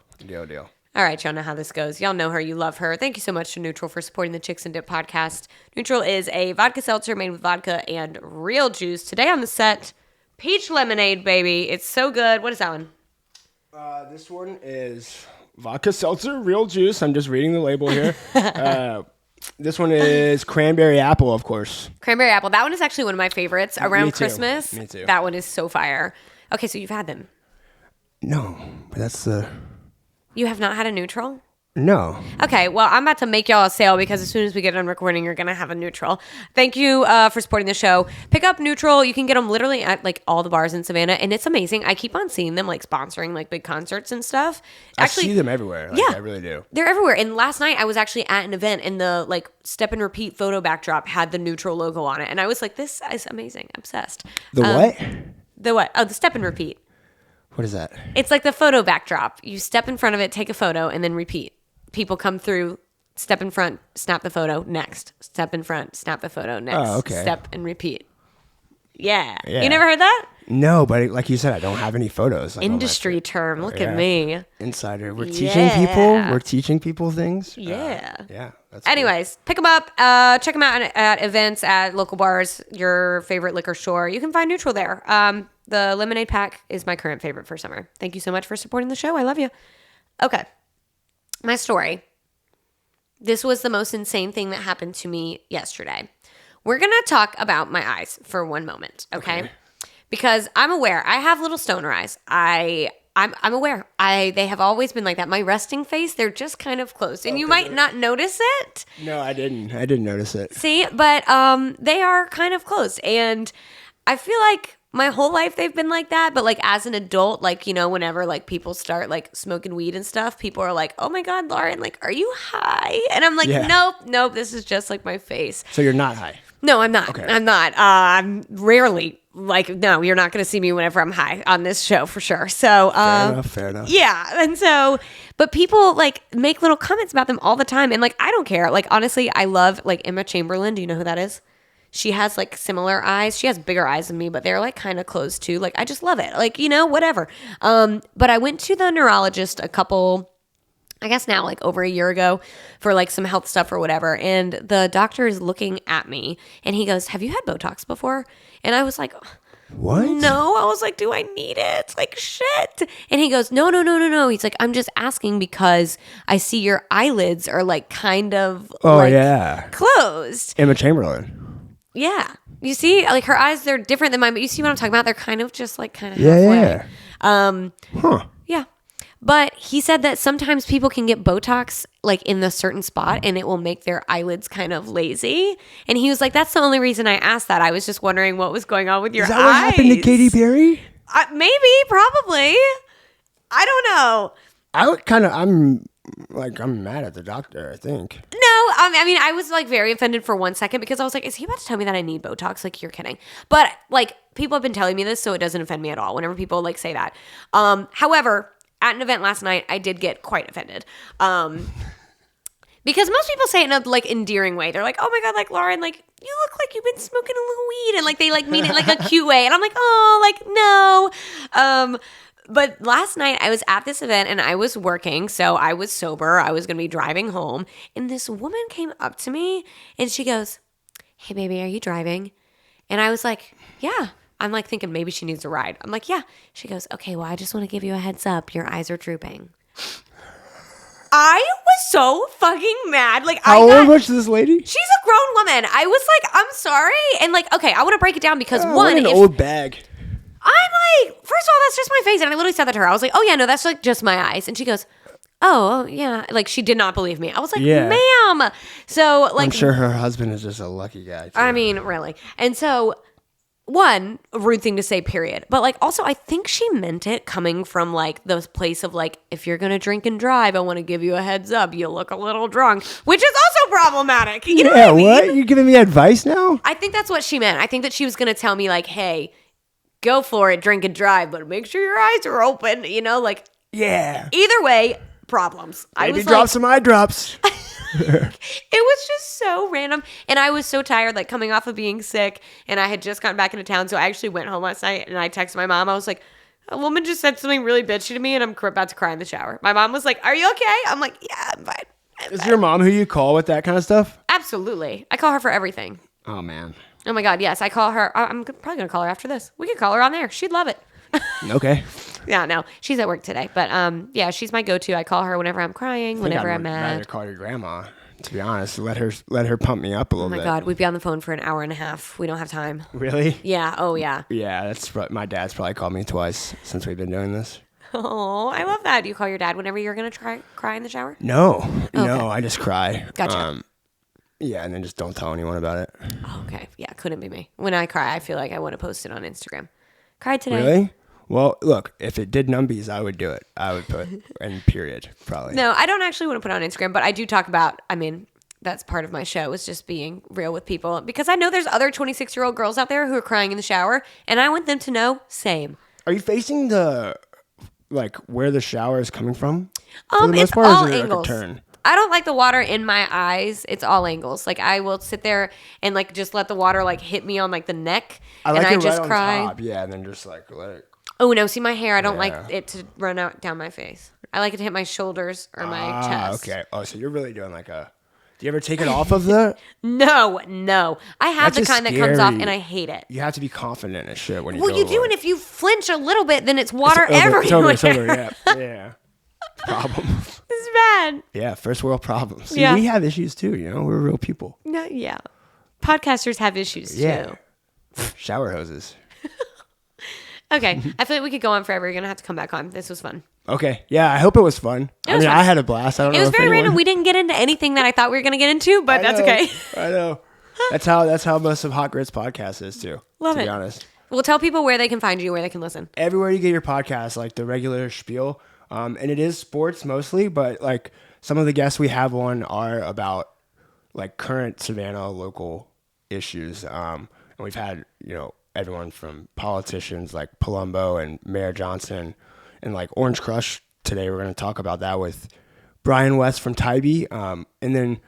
All right, y'all know how this goes. Y'all know her. You love her. Thank you so much to Neutral for supporting the Chicks and Dip podcast. Neutral is a vodka seltzer made with vodka and real juice. Today on the set, peach lemonade, baby. It's so good. What is that one? This one is vodka seltzer, real juice. I'm just reading the label here. This one is cranberry apple, of course. Cranberry apple. That one is actually one of my favorites around Me too. Christmas. Me too. That one is so fire. Okay, so you've had them. No, but that's the... You have not had a Neutral? No. Okay, well, I'm about to make y'all a sale because as soon as we get done recording, you're going to have a Neutral. Thank you for supporting the show. Pick up Neutral. You can get them literally at like all the bars in Savannah, and it's amazing. I keep on seeing them like sponsoring like big concerts and stuff. Actually, I see them everywhere. Like, yeah. I really do. They're everywhere. And last night I was actually at an event and the like step and repeat photo backdrop had the Neutral logo on it. And I was like, this is amazing. Obsessed. The what? The what? Oh, the step and repeat. What is that? It's like the photo backdrop. You step in front of it, take a photo, and then repeat. People come through, step in front, snap the photo, next. Step in front, snap the photo, next. Oh, okay. Step and repeat. Yeah. Yeah. You never heard that? No, but like you said, I don't have any photos. Like, on my Industry term. Look Yeah. at me. Insider. We're teaching people. Yeah. We're teaching people things. Yeah. Yeah. That's cool. Anyways, pick them up. Check them out at events, at local bars, your favorite liquor store. You can find Neutral there. The lemonade pack is my current favorite for summer. Thank you so much for supporting the show. I love you. Okay. My story. This was the most insane thing that happened to me yesterday. We're going to talk about my eyes for one moment, okay? Because I'm aware. I have little stoner eyes. I'm aware. They have always been like that. My resting face, they're just kind of closed. And you might not notice it. No, I didn't. I didn't notice it. See, but they are kind of closed. And I feel like my whole life they've been like that, but like as an adult, like, you know, whenever like people start like smoking weed and stuff, people are like, oh my God, Lauren, like, are you high? And I'm like, nope, this is just like my face. So you're not high? No, I'm not. Okay. I'm not. I'm rarely like, no, you're not going to see me whenever I'm high on this show for sure. So, fair enough. Yeah. And so, but people like make little comments about them all the time. And like, I don't care. Like, honestly, I love like Emma Chamberlain. Do you know who that is? She has like similar eyes. She has bigger eyes than me, but they're like kind of closed too. Like, I just love it. Like, you know, whatever. But I went to the neurologist I guess now like over a year ago for like some health stuff or whatever. And the doctor is looking at me and he goes, have you had Botox before? And I was like, what? No. I was like, do I need it? It's like, shit. And he goes, no. He's like, I'm just asking because I see your eyelids are like kind of closed. Emma Chamberlain. Yeah. You see, like her eyes, they're different than mine, but you see what I'm talking about? They're kind of just like kind of halfway. Yeah. But he said that sometimes people can get Botox like in the certain spot and it will make their eyelids kind of lazy. And he was like, that's the only reason I asked that. I was just wondering what was going on with your eyes. Is that what happened to Katy Perry? Maybe, probably. I don't know. I'm mad at the doctor, I think. No, I mean, I was like very offended for 1 second because I was like, is he about to tell me that I need Botox? Like, you're kidding. But like people have been telling me this, so it doesn't offend me at all whenever people like say that. However, at an event last night, I did get quite offended. Because most people say it in a like endearing way. They're like, oh my God, like Lauren, like you look like you've been smoking a little weed. And like they like mean it like a cute way. And I'm like, oh, like no. But last night I was at this event and I was working. So I was sober. I was going to be driving home. And this woman came up to me and she goes, hey baby, are you driving? And I was like, yeah. I'm like thinking maybe she needs a ride. I'm like, yeah. She goes, okay, well, I just want to give you a heads up. Your eyes are drooping. I was so fucking mad. Like, How old was this lady? She's a grown woman. I was like, I'm sorry. And like, okay, I want to break it down because what an old bag. I'm like, first of all, that's just my face. And I literally said that to her. I was like, oh yeah, no, that's like just my eyes. And she goes, oh yeah. Like she did not believe me. I was like, ma'am. So like, I'm sure her husband is just a lucky guy too. I mean, really. And so one, a rude thing to say, period. But like also I think she meant it coming from like the place of like, if you're gonna drink and drive, I want to give you a heads up. You look a little drunk, which is also problematic. You know what I mean? What? You giving me advice now? I think that's what she meant. I think that she was gonna tell me like, hey, go for it, drink and drive, but make sure your eyes are open, you know, like either way, problems. Maybe drop some eye drops. It was just so random. And I was so tired, like coming off of being sick. And I had just gotten back into town. So I actually went home last night and I texted my mom. I was like, a woman just said something really bitchy to me and I'm about to cry in the shower. My mom was like, are you okay? I'm like, yeah, I'm fine. Is your mom who you call with that kind of stuff? Absolutely. I call her for everything. Oh, man. Oh, my God. Yes, I call her. I'm probably going to call her after this. We could call her on there. She'd love it. Okay. Yeah, no. She's at work today. But yeah, she's my go-to. I call her whenever I'm crying, whenever I'm mad. I'd rather call your grandma. To be honest, let her pump me up a little bit. Oh my God, we'd be on the phone for an hour and a half. We don't have time. Really? Yeah. Oh yeah. Yeah, my dad's probably called me twice since we've been doing this. Oh, I love that. Do you call your dad whenever you're gonna cry in the shower? No, I just cry. Gotcha. Yeah, and then just don't tell anyone about it. Oh, okay. Yeah, couldn't be me. When I cry, I feel like I want to post it on Instagram. Cried today. Really? Well, look, if it did numbies, I would do it. I would put in period, probably. No, I don't actually want to put it on Instagram, but I do talk about, I mean, that's part of my show is just being real with people because I know there's other 26-year-old girls out there who are crying in the shower and I want them to know same. Are you facing where the shower is coming from? For the most It's part, all or is it angles. Like a turn? I don't like the water in my eyes. It's all angles. Like I will sit there and like just let the water like hit me on like the neck I like and it I just right cry. on top. Yeah, and then just like let it. Oh no, see my hair, I don't like it to run out down my face. I like it to hit my shoulders or my chest. Okay. Oh, so you're really doing like a... Do you ever take it off of the... No. I have That's the kind that comes off and I hate it. You have to be confident as shit when you Well, you do, and if you flinch a little bit, then it's water everywhere. It's over, yeah. Problem. It's bad. Yeah, first world problems. See, Yeah. we have issues too, you know? We're real people. No, yeah. Podcasters have issues too. Shower hoses. Okay. I feel like we could go on forever. You're going to have to come back on. This was fun. Okay. Yeah, I hope it was fun. Fun. I had a blast. I don't know. It was if very anyone... random. We didn't get into anything that I thought we were going to get into, but that's okay. I know. That's how most of Hot Grits podcast is too. Love to it. be honest. Well, tell people where they can find you, where they can listen. Everywhere you get your podcast, like the regular spiel. And it is sports mostly, but like some of the guests we have on are about like current Savannah local issues. And we've had, everyone from politicians like Palumbo and Mayor Johnson and like Orange Crush. Today we're going to talk about that with Brian West from Tybee. And then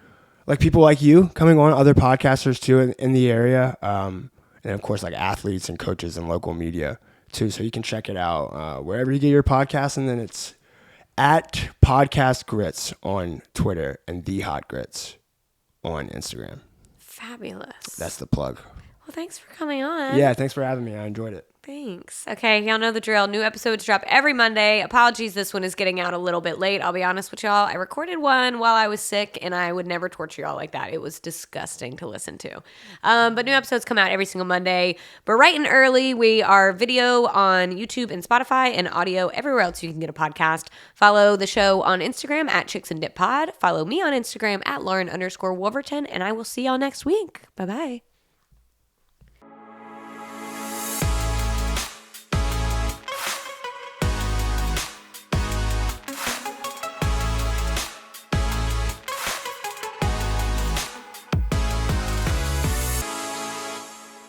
like people like you coming on, other podcasters too in the area. And of course, like athletes and coaches and local media too. So you can check it out wherever you get your podcast. And then it's at Podcast Grits on Twitter and The Hot Grits on Instagram. Fabulous. That's the plug. Well, thanks for coming on. Yeah, thanks for having me. I enjoyed it. Thanks. Okay, y'all know the drill. New episodes drop every Monday. Apologies, this one is getting out a little bit late. I'll be honest with y'all. I recorded one while I was sick, and I would never torture y'all like that. It was disgusting to listen to. But new episodes come out every single Monday. But right and early, we are video on YouTube and Spotify and audio everywhere else you can get a podcast. Follow the show on Instagram at Chicks and Dip Pod. Follow me on Instagram at Lauren_Wolverton, and I will see y'all next week. Bye-bye.